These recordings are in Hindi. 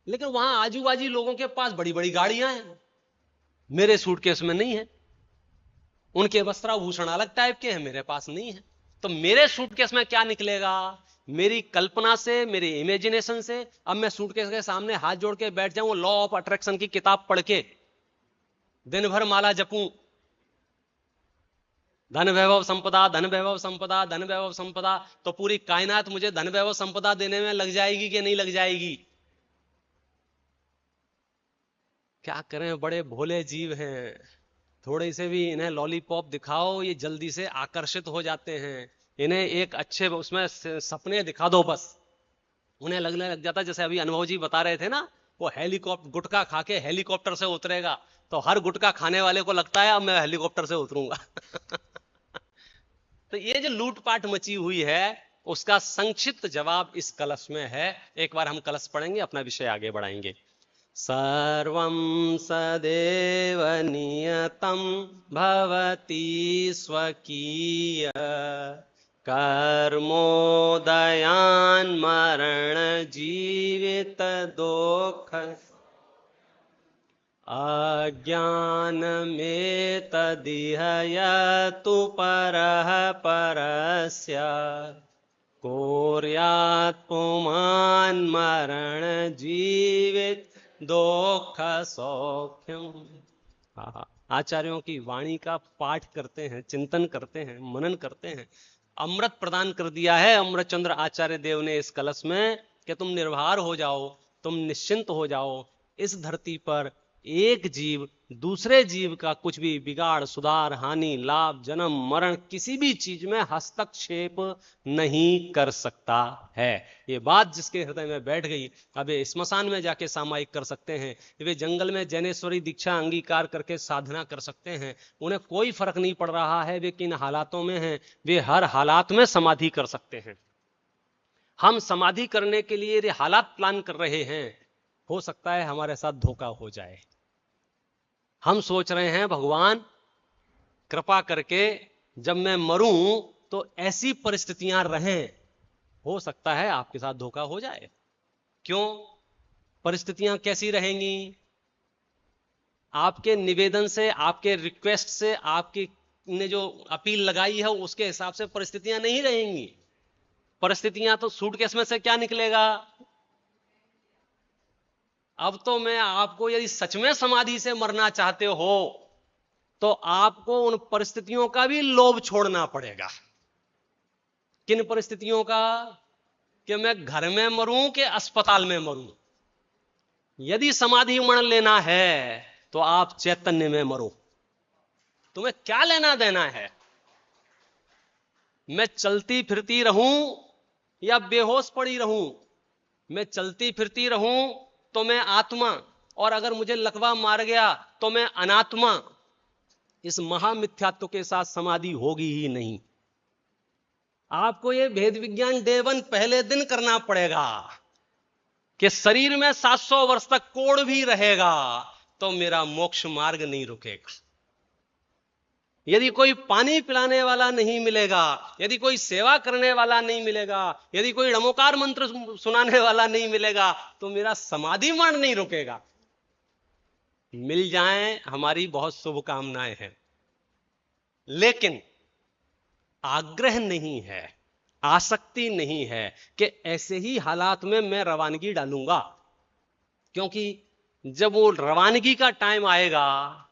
लेकिन वहां आजू बाजू लोगों के पास बड़ी बड़ी गाड़ियां हैं, मेरे सूटकेस में नहीं है। उनके वस्त्राभूषण अलग टाइप के हैं, मेरे पास नहीं है। तो मेरे सूटकेस में क्या निकलेगा? मेरी कल्पना से, मेरी इमेजिनेशन से। अब मैं सूटकेस के सामने हाथ जोड़ के बैठ जाऊं, लॉ ऑफ अट्रैक्शन की किताब पढ़ के दिन भर माला जपूं, धन वैभव संपदा, धन वैभव संपदा, धन वैभव संपदा, तो पूरी कायनात मुझे धन वैभव संपदा देने में लग जाएगी कि नहीं लग जाएगी? क्या करें, बड़े भोले जीव हैं। थोड़े से भी इन्हें लॉलीपॉप दिखाओ, ये जल्दी से आकर्षित हो जाते हैं। इन्हें एक अच्छे उसमें सपने दिखा दो, बस उन्हें लगने लग जाता। जैसे अभी अनुभव जी बता रहे थे ना, वो हेलीकॉप्टर गुटखा खा के हेलीकॉप्टर से उतरेगा, तो हर गुटखा खाने वाले को लगता है अब मैं हेलीकॉप्टर से उतरूंगा। तो ये जो लूटपाट मची हुई है, उसका संक्षिप्त जवाब इस कलश में है। एक बार हम कलश पढ़ेंगे, अपना विषय आगे बढ़ाएंगे। सर्वं सदेव नियतं भवति स्वकीय, कर्मोदयान् मरण जीवित दुःख अज्ञानमेतदिह यतु परः परस्य कुर्यात् पुमान् मरण जीवित दुःख सौख्यम। आचार्यों की वाणी का पाठ करते हैं, चिंतन करते हैं, मनन करते हैं। अमृत प्रदान कर दिया है अमृत चंद्र आचार्य देव ने इस कलश में कि तुम निर्भर हो जाओ, तुम निश्चिंत हो जाओ। इस धरती पर एक जीव दूसरे जीव का कुछ भी बिगाड़, सुधार, हानि, लाभ, जन्म, मरण, किसी भी चीज में हस्तक्षेप नहीं कर सकता है। ये बात जिसके हृदय में बैठ गई, अब ये स्मशान में जाके सामायिक कर सकते हैं, वे जंगल में जैनेश्वरी दीक्षा अंगीकार करके साधना कर सकते हैं। उन्हें कोई फर्क नहीं पड़ रहा है वे किन हालातों में हैं, वे हर हालात में समाधि कर सकते हैं। हम समाधि करने के लिए ये हालात प्लान कर रहे हैं, हो सकता है हमारे साथ धोखा हो जाए। हम सोच रहे हैं भगवान कृपा करके जब मैं मरूं तो ऐसी परिस्थितियां रहें, हो सकता है आपके साथ धोखा हो जाए। क्यों? परिस्थितियां कैसी रहेंगी? आपके निवेदन से, आपके रिक्वेस्ट से, आपकी ने जो अपील लगाई है उसके हिसाब से परिस्थितियां नहीं रहेंगी। परिस्थितियां तो सूटकेस में से क्या निकलेगा? अब तो मैं आपको, यदि सच में समाधि से मरना चाहते हो तो आपको उन परिस्थितियों का भी लोभ छोड़ना पड़ेगा। किन परिस्थितियों का? कि मैं घर में मरूं कि अस्पताल में मरूं। यदि समाधि मरण लेना है तो आप चैतन्य में मरो। तुम्हें क्या लेना देना है? मैं चलती फिरती रहूं या बेहोश पड़ी रहूं? मैं चलती फिरती रहूं तो मैं आत्मा, और अगर मुझे लकवा मार गया तो मैं अनात्मा। इस महामिथ्यात्व के साथ समाधि होगी ही नहीं। आपको यह भेद विज्ञान डे 1 पहले दिन करना पड़ेगा कि शरीर में 700 वर्ष तक कोढ़ भी रहेगा तो मेरा मोक्ष मार्ग नहीं रुकेगा। यदि कोई पानी पिलाने वाला नहीं मिलेगा, यदि कोई सेवा करने वाला नहीं मिलेगा, यदि कोई नमोकार मंत्र सुनाने वाला नहीं मिलेगा तो मेरा समाधि मरण नहीं रुकेगा। मिल जाए हमारी बहुत शुभकामनाएं हैं, लेकिन आग्रह नहीं है, आसक्ति नहीं है कि ऐसे ही हालात में मैं रवानगी डालूंगा। क्योंकि जब वो रवानगी का टाइम आएगा,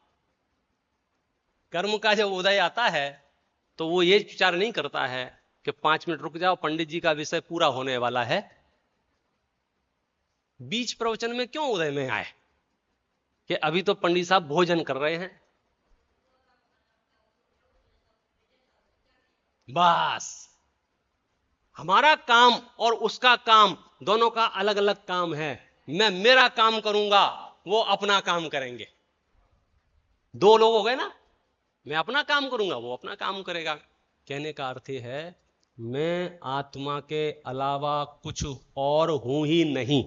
कर्म का जब उदय आता है, तो वो ये विचार नहीं करता है कि 5 मिनट रुक जाओ, पंडित जी का विषय पूरा होने वाला है। बीच प्रवचन में क्यों उदय में आए कि अभी तो पंडित साहब भोजन कर रहे हैं। बस हमारा काम और उसका काम दोनों का अलग अलग काम है। मैं मेरा काम करूंगा, वो अपना काम करेंगे। दो लोग हो गए ना। मैं अपना काम करूंगा, वो अपना काम करेगा। कहने का अर्थ है मैं आत्मा के अलावा कुछ और हूं ही नहीं,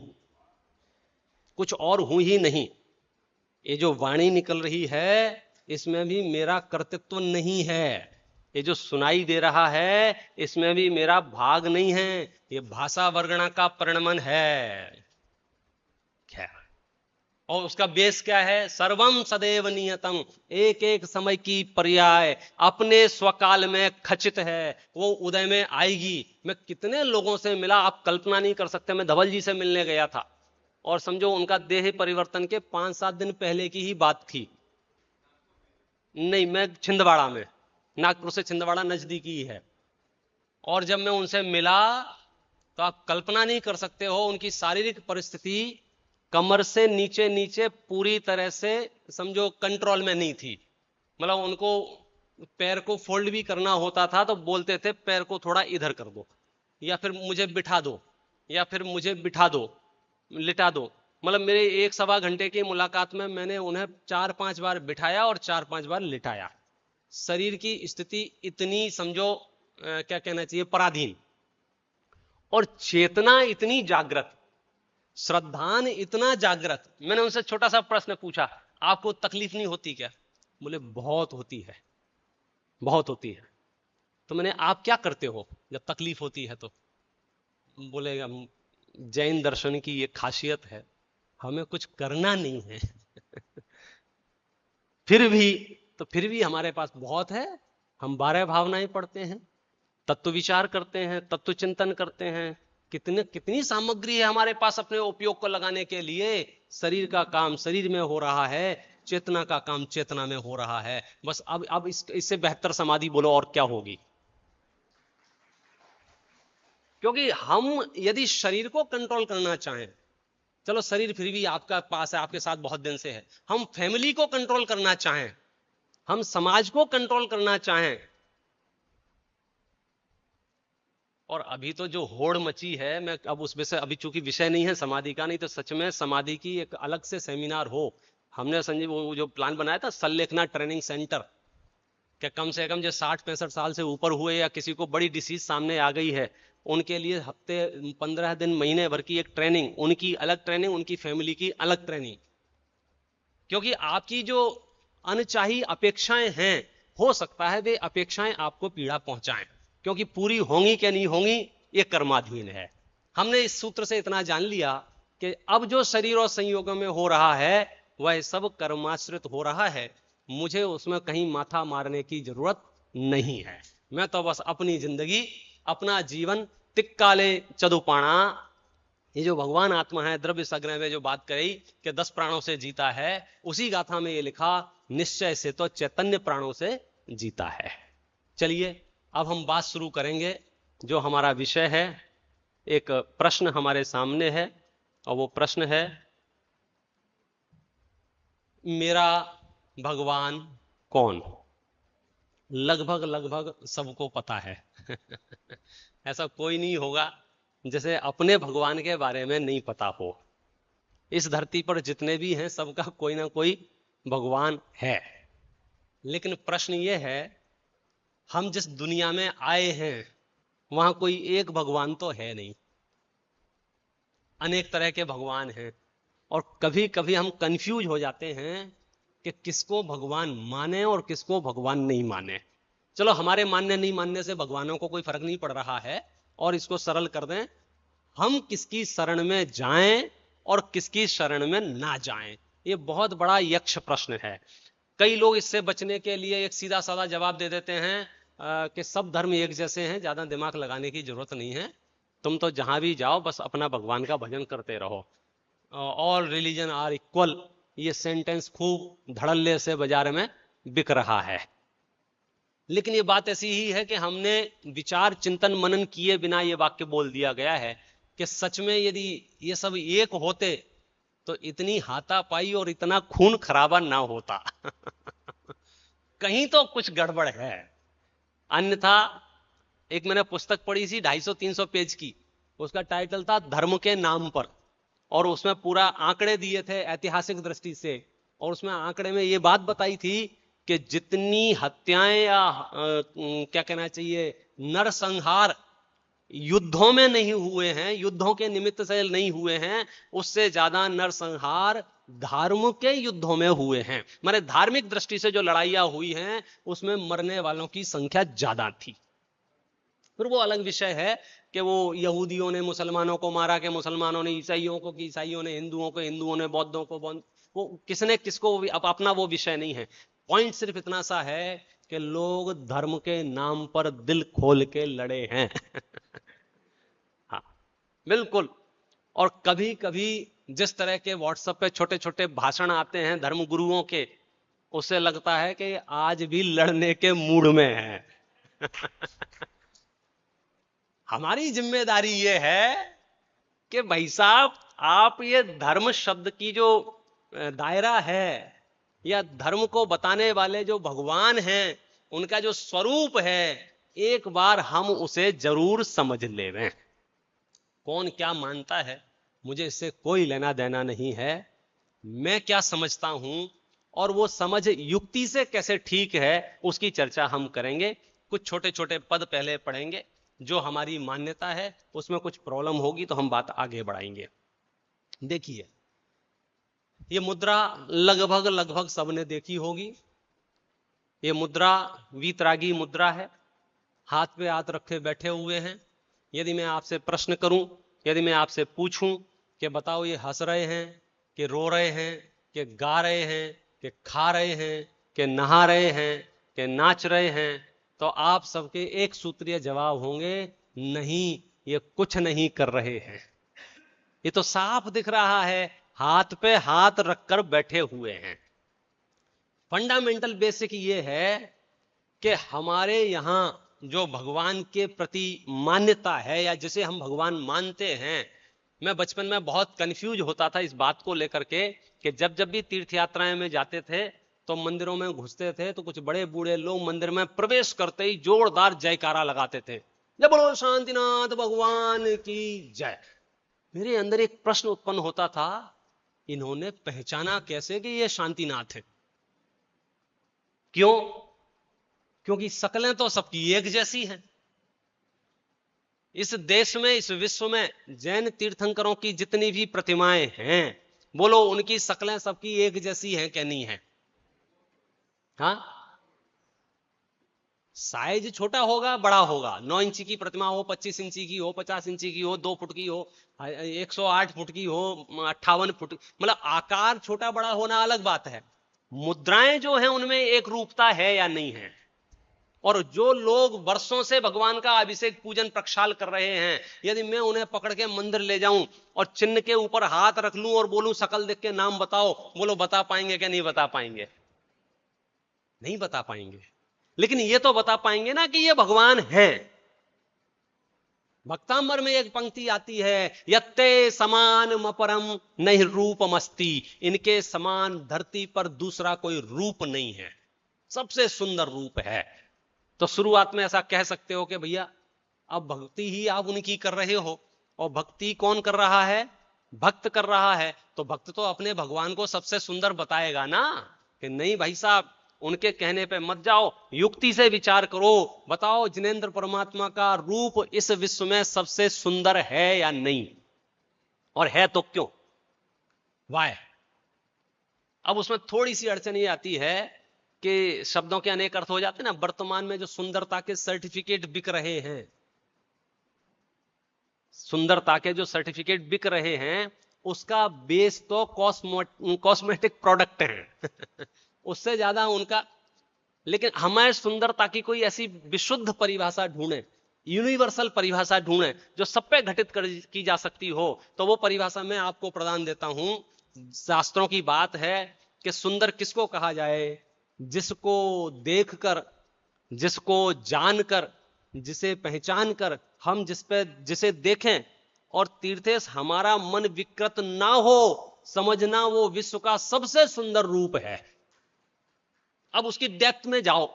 कुछ और हूं ही नहीं। ये जो वाणी निकल रही है इसमें भी मेरा कर्तृत्व नहीं है। ये जो सुनाई दे रहा है इसमें भी मेरा भाग नहीं है। ये भाषा वर्गणा का परिणमन है। है। और उसका बेस क्या है? सर्वम सदैव नियतम, एक एक समय की पर्याय अपने स्वकाल में खचित है, वो उदय में आएगी। मैं कितने लोगों से मिला, आप कल्पना नहीं कर सकते। मैं धवल जी से मिलने गया था और समझो उनका देह परिवर्तन के 5-7 दिन पहले की ही बात थी। नहीं, मैं छिंदवाड़ा में, नागपुर से छिंदवाड़ा नजदीकी ही है। और जब मैं उनसे मिला तो आप कल्पना नहीं कर सकते हो, उनकी शारीरिक परिस्थिति कमर से नीचे नीचे पूरी तरह से समझो कंट्रोल में नहीं थी। मतलब उनको पैर को फोल्ड भी करना होता था तो बोलते थे पैर को थोड़ा इधर कर दो, या फिर मुझे बिठा दो, या फिर मुझे बिठा दो, लिटा दो। मतलब मेरे 1-1.25 घंटे की मुलाकात में मैंने उन्हें 4-5 बार बिठाया और 4-5 बार लिटाया। शरीर की स्थिति इतनी समझो क्या कहना चाहिए, पराधीन, और चेतना इतनी जागृत, श्रद्धान इतना जागृत। मैंने उनसे छोटा सा प्रश्न पूछा, आपको तकलीफ नहीं होती क्या? बोले बहुत होती है, बहुत होती है। तो मैंने, आप क्या करते हो जब तकलीफ होती है? तो बोले, जैन दर्शन की ये खासियत है, हमें कुछ करना नहीं है फिर भी हमारे पास बहुत है। हम 12 भावनाएं पढ़ते हैं, तत्व विचार करते हैं, तत्व चिंतन करते हैं। कितनी सामग्री है हमारे पास अपने उपयोग को लगाने के लिए। शरीर का काम शरीर में हो रहा है, चेतना का काम चेतना में हो रहा है। बस अब इससे बेहतर समाधि बोलो और क्या होगी? क्योंकि हम यदि शरीर को कंट्रोल करना चाहें, चलो शरीर फिर भी आपका पास है, आपके साथ बहुत दिन से है। हम फैमिली को कंट्रोल करना चाहें, हम समाज को कंट्रोल करना चाहें, और अभी तो जो होड़ मची है, मैं अब उसमें से, अभी चूंकि विषय नहीं है समाधि का, नहीं तो सच में समाधि की एक अलग से सेमिनार हो। हमने संजीव वो जो प्लान बनाया था सल्लेखना ट्रेनिंग सेंटर, क्या कम से कम जो 60-65 साल से ऊपर हुए या किसी को बड़ी डिसीज सामने आ गई है, उनके लिए हफ्ते 15 दिन महीने भर की एक ट्रेनिंग, उनकी अलग ट्रेनिंग, उनकी फैमिली की अलग ट्रेनिंग। क्योंकि आपकी जो अनचाही अपेक्षाएं हैं, हो सकता है वे अपेक्षाएं आपको पीड़ा पहुंचाएं, क्योंकि पूरी होंगी क्या नहीं होंगी ये कर्माधीन है। हमने इस सूत्र से इतना जान लिया कि अब जो शरीर और संयोगों में हो रहा है वह सब कर्माश्रित हो रहा है, मुझे उसमें कहीं माथा मारने की जरूरत नहीं है। मैं तो बस अपनी जिंदगी, अपना जीवन तिक्काले चदुपाणा, ये जो भगवान आत्मा है, द्रव्य संग्रह में जो बात कही कि 10 प्राणों से जीता है, उसी गाथा में ये लिखा निश्चय से तो चैतन्य प्राणों से जीता है। चलिए अब हम बात शुरू करेंगे। जो हमारा विषय है, एक प्रश्न हमारे सामने है, और वो प्रश्न है, मेरा भगवान कौन? लगभग लगभग सबको पता है ऐसा कोई नहीं होगा जैसे अपने भगवान के बारे में नहीं पता हो। इस धरती पर जितने भी हैं सबका कोई ना कोई भगवान है। लेकिन प्रश्न ये है, हम जिस दुनिया में आए हैं वहां कोई एक भगवान तो है नहीं, अनेक तरह के भगवान हैं। और कभी कभी हम कंफ्यूज हो जाते हैं कि किसको भगवान माने और किसको भगवान नहीं माने। चलो हमारे मानने नहीं मानने से भगवानों को कोई फर्क नहीं पड़ रहा है, और इसको सरल कर दें, हम किसकी शरण में जाएं और किसकी शरण में ना जाएं, ये बहुत बड़ा यक्ष प्रश्न है। कई लोग इससे बचने के लिए एक सीधा साधा जवाब दे देते हैं कि सब धर्म एक जैसे हैं, ज्यादा दिमाग लगाने की जरूरत नहीं है, तुम तो जहां भी जाओ बस अपना भगवान का भजन करते रहो, ऑल रिलीजन आर इक्वल। ये सेंटेंस खूब धड़ल्ले से बाजार में बिक रहा है। लेकिन ये बात ऐसी ही है कि हमने विचार चिंतन मनन किए बिना ये वाक्य बोल दिया गया है कि सच में यदि ये सब एक होते तो इतनी हाथापाई और इतना खून खराबा ना होता कहीं तो कुछ गड़बड़ है। अन्यथा, एक मैंने पुस्तक पढ़ी थी 250-300 पेज की, उसका टाइटल था धर्म के नाम पर, और उसमें पूरा आंकड़े दिए थे ऐतिहासिक दृष्टि से, और उसमें आंकड़े में ये बात बताई थी कि जितनी हत्याएं या क्या कहना चाहिए नरसंहार युद्धों में नहीं हुए हैं, युद्धों के निमित्त से नहीं हुए हैं, उससे ज्यादा नरसंहार धर्म के युद्धों में हुए हैं। माने धार्मिक दृष्टि से जो लड़ाइयां हुई हैं उसमें मरने वालों की संख्या ज्यादा थी। फिर वो अलग विषय है कि वो यहूदियों ने मुसलमानों को मारा, कि मुसलमानों ने ईसाइयों को, कि ईसाइयों ने हिंदुओं को, हिंदुओं ने बौद्धों को, वो किसने किसको, अब अपना वो विषय नहीं है। पॉइंट सिर्फ इतना सा है कि लोग धर्म के नाम पर दिल खोल के लड़े हैं। हाँ, बिल्कुल। और कभी कभी जिस तरह के व्हाट्सएप पे छोटे छोटे भाषण आते हैं धर्म गुरुओं के, उससे लगता है कि आज भी लड़ने के मूड में है। हमारी जिम्मेदारी ये है कि भाई साहब, आप ये धर्म शब्द की जो दायरा है, या धर्म को बताने वाले जो भगवान हैं, उनका जो स्वरूप है, एक बार हम उसे जरूर समझ लेवें। कौन क्या मानता है मुझे इससे कोई लेना देना नहीं है। मैं क्या समझता हूं और वो समझ युक्ति से कैसे ठीक है, उसकी चर्चा हम करेंगे। कुछ छोटे छोटे पद पहले पढ़ेंगे, जो हमारी मान्यता है उसमें कुछ प्रॉब्लम होगी तो हम बात आगे बढ़ाएंगे। देखिए, ये मुद्रा लगभग लगभग सबने देखी होगी। ये मुद्रा वीतरागी मुद्रा है, हाथ पे हाथ रखे बैठे हुए हैं। यदि मैं आपसे प्रश्न करूं, यदि मैं आपसे पूछूं कि बताओ ये हंस रहे हैं, कि रो रहे हैं, कि गा रहे हैं, कि खा रहे हैं, कि नहा रहे हैं, कि नाच रहे हैं, तो आप सबके एक सूत्रीय जवाब होंगे, नहीं, ये कुछ नहीं कर रहे हैं। ये तो साफ दिख रहा है, हाथ पे हाथ रखकर बैठे हुए हैं। फंडामेंटल बेसिक ये है कि हमारे यहां जो भगवान के प्रति मान्यता है, या जिसे हम भगवान मानते हैं, मैं बचपन में बहुत कंफ्यूज होता था इस बात को लेकर के कि जब जब भी तीर्थ यात्राएं में जाते थे तो मंदिरों में घुसते थे तो कुछ बड़े बूढ़े लोग मंदिर में प्रवेश करते ही जोरदार जयकारा लगाते थे, जय बोलो शांतिनाथ भगवान की जय। मेरे अंदर एक प्रश्न उत्पन्न होता था, इन्होंने पहचाना कैसे कि ये शांतिनाथ है? क्यों? क्योंकि शक्लें तो सबकी एक जैसी हैं। इस देश में, इस विश्व में जैन तीर्थंकरों की जितनी भी प्रतिमाएं हैं, बोलो उनकी शक्लें सबकी एक जैसी हैं क्या नहीं है? हाँ, साइज छोटा होगा बड़ा होगा, 9 इंची की प्रतिमा हो, 25 इंची की हो, 50 इंची की हो, 2 फुट की हो, 108 फुट की हो, 58 फुट, मतलब आकार छोटा बड़ा होना अलग बात है। मुद्राएं जो हैं उनमें एक रूपता है या नहीं है? और जो लोग वर्षों से भगवान का अभिषेक पूजन प्रक्षाल कर रहे हैं, यदि मैं उन्हें पकड़ के मंदिर ले जाऊं और चिन्ह के ऊपर हाथ रख लूं और बोलूं शकल देख के नाम बताओ, बोलो बता पाएंगे क्या? नहीं बता पाएंगे, नहीं बता पाएंगे। लेकिन ये तो बता पाएंगे ना कि ये भगवान है। भक्तांबर में एक पंक्ति आती है, यत्ते समान मपरम नहीं रूपमस्ति, इनके समान धरती पर दूसरा कोई रूप नहीं है, सबसे सुंदर रूप है। तो शुरुआत में ऐसा कह सकते हो कि भैया अब भक्ति ही आप उनकी कर रहे हो, और भक्ति कौन कर रहा है? भक्त कर रहा है। तो भक्त तो अपने भगवान को सबसे सुंदर बताएगा ना, कि नहीं भाई साहब उनके कहने पे मत जाओ, युक्ति से विचार करो, बताओ जिनेंद्र परमात्मा का रूप इस विश्व में सबसे सुंदर है या नहीं, और है तो क्यों, वाय। अब उसमें थोड़ी सी अड़चन ये आती है कि शब्दों के अनेक अर्थ हो जाते हैं ना। वर्तमान में जो सुंदरता के सर्टिफिकेट बिक रहे हैं, सुंदरता के जो सर्टिफिकेट बिक रहे हैं, उसका बेस तो कॉस्मेटिक प्रोडक्ट है। उससे ज्यादा उनका। लेकिन हमें सुंदरता की कोई ऐसी विशुद्ध परिभाषा ढूंढे, यूनिवर्सल परिभाषा ढूंढे जो सब पे घटित की जा सकती हो, तो वो परिभाषा मैं आपको प्रदान देता हूं। शास्त्रों की बात है कि सुंदर किसको कहा जाए? जिसको देखकर, जिसको जानकर, जिसे पहचान कर हम जिसे देखें और तीर्थेश हमारा मन विकृत ना हो, समझना वो विश्व का सबसे सुंदर रूप है। अब उसकी डेप्थ में जाओ,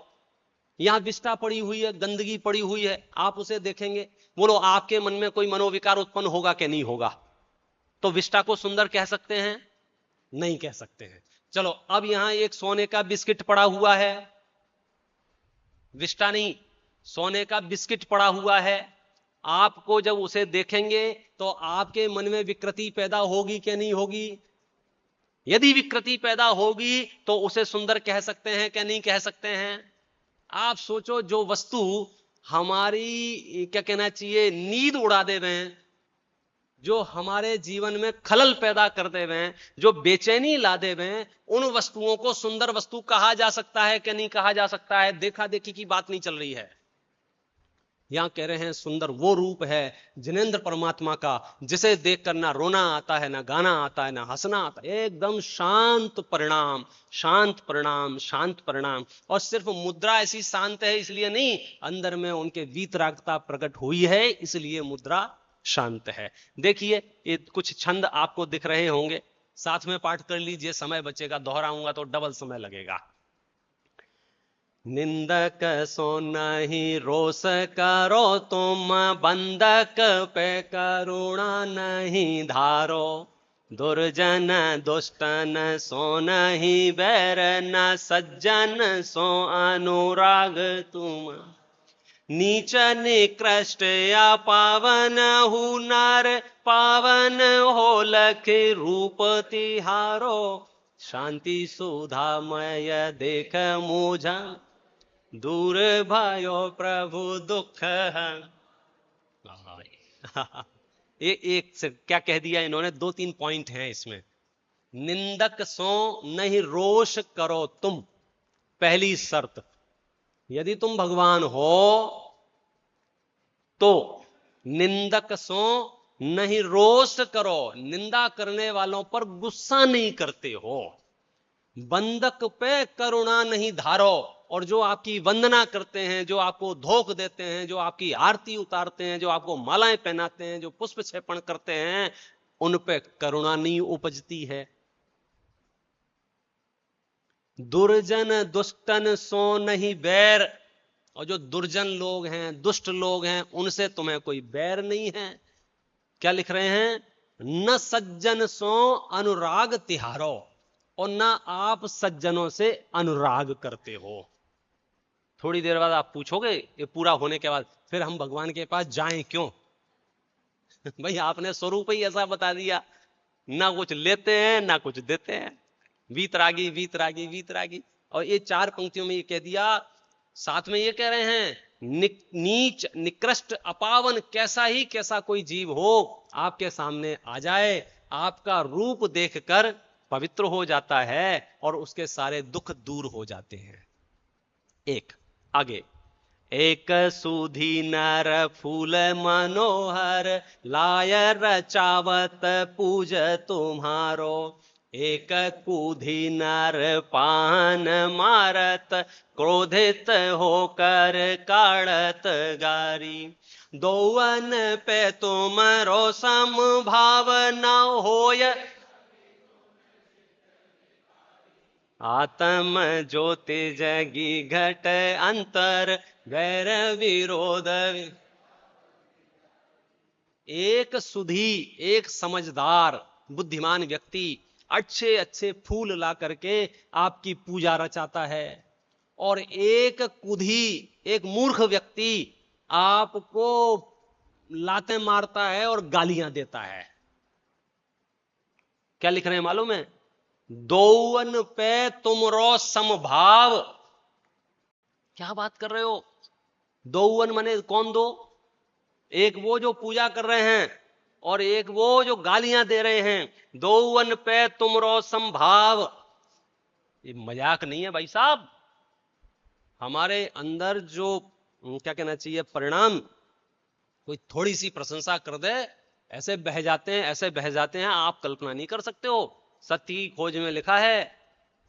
यहां विष्ठा पड़ी हुई है, गंदगी पड़ी हुई है, आप उसे देखेंगे, बोलो आपके मन में कोई मनोविकार उत्पन्न होगा कि नहीं होगा? तो विष्ठा को सुंदर कह सकते हैं? नहीं कह सकते हैं। चलो अब यहां एक सोने का बिस्किट पड़ा हुआ है, विष्ठा नहीं, सोने का बिस्किट पड़ा हुआ है, आपको जब उसे देखेंगे तो आपके मन में विकृति पैदा होगी कि नहीं होगी? यदि विकृति पैदा होगी तो उसे सुंदर कह सकते हैं कि नहीं कह सकते हैं? आप सोचो, जो वस्तु हमारी क्या कहना चाहिए नींद उड़ा दे रहे हैं, जो हमारे जीवन में खलल पैदा कर दे रहे हैं, जो बेचैनी ला दे रहे हैं, उन वस्तुओं को सुंदर वस्तु कहा जा सकता है कि नहीं कहा जा सकता है? देखा देखी की बात नहीं चल रही है। यहां कह रहे हैं सुंदर वो रूप है जिनेंद्र परमात्मा का, जिसे देखकर ना रोना आता है, ना गाना आता है, ना हंसना आता है। एकदम शांत परिणाम, शांत परिणाम, शांत परिणाम। और सिर्फ मुद्रा ऐसी शांत है इसलिए नहीं, अंदर में उनके वीतरागता प्रकट हुई है इसलिए मुद्रा शांत है। देखिए ये कुछ छंद आपको दिख रहे होंगे, साथ में पाठ कर लीजिए, समय बचेगा, दोहराऊंगा तो डबल समय लगेगा। निंदक सो नहीं रोष करो तुम, बंधक पे करुणा नहीं धारो। दुर्जन दुष्टन सो नहीं बैर, न सज्जन सो अनुराग तुम। नीच निकृष्ट या पावन हुनर, पावन हो लख रूप तिहारो। शांति सुधामय देख मुझा, दूर भयो प्रभु दुख। एक से क्या कह दिया इन्होंने, दो तीन पॉइंट हैं इसमें। निंदक सो नहीं रोष करो तुम, पहली शर्त। यदि तुम भगवान हो तो निंदक सो नहीं रोष करो, निंदा करने वालों पर गुस्सा नहीं करते हो। बंधक पे करुणा नहीं धारो, और जो आपकी वंदना करते हैं, जो आपको धोख देते हैं, जो आपकी आरती उतारते हैं, जो आपको मालाएं पहनाते हैं, जो पुष्प छेपण करते हैं, उन पे करुणा नहीं उपजती है। दुर्जन दुष्टन सो नहीं बैर, और जो दुर्जन लोग हैं, दुष्ट लोग हैं, उनसे तुम्हें कोई बैर नहीं है। क्या लिख रहे हैं? न सज्जन सो अनुराग तिहारो, और ना आप सज्जनों से अनुराग करते हो। थोड़ी देर बाद आप पूछोगे ये पूरा होने के बाद, फिर हम भगवान के पास जाएं क्यों? भाई आपने स्वरूप ही ऐसा बता दिया, ना कुछ लेते हैं ना कुछ देते हैं। वीतरागी वीतरागी वीतरागी। और ये चार पंक्तियों में ये कह दिया, साथ में ये कह रहे हैं नीच निकृष्ट अपावन, कैसा ही कैसा कोई जीव हो आपके सामने आ जाए, आपका रूप देखकर पवित्र हो जाता है और उसके सारे दुख दूर हो जाते हैं। एक आगे, एक सुधी नर फूल मनोहर, लाय रचावत पूज तुम्हारो। एक कुधी नर पान मारत, क्रोधित होकर काढ़त गारी। दोवन पे तुमरो समभाव, न होय आत्म ज्योति जगी घट अंतर, वैर विरोध। एक सुधी, एक समझदार बुद्धिमान व्यक्ति अच्छे अच्छे फूल ला करके आपकी पूजा रचाता है, और एक कुधी, एक मूर्ख व्यक्ति आपको लाते मारता है और गालियां देता है। क्या लिख रहे हैं मालूम है? दोवन पे तुमरो समभाव। क्या बात कर रहे हो? दोवन माने कौन दो? एक वो जो पूजा कर रहे हैं और एक वो जो गालियां दे रहे हैं। दोवन पे तुमरो समभाव। ये मजाक नहीं है भाई साहब। हमारे अंदर जो क्या कहना चाहिए परिणाम, कोई थोड़ी सी प्रशंसा कर दे, ऐसे बह जाते हैं, ऐसे बह जाते हैं, आप कल्पना नहीं कर सकते हो। सत्य की खोज में लिखा है,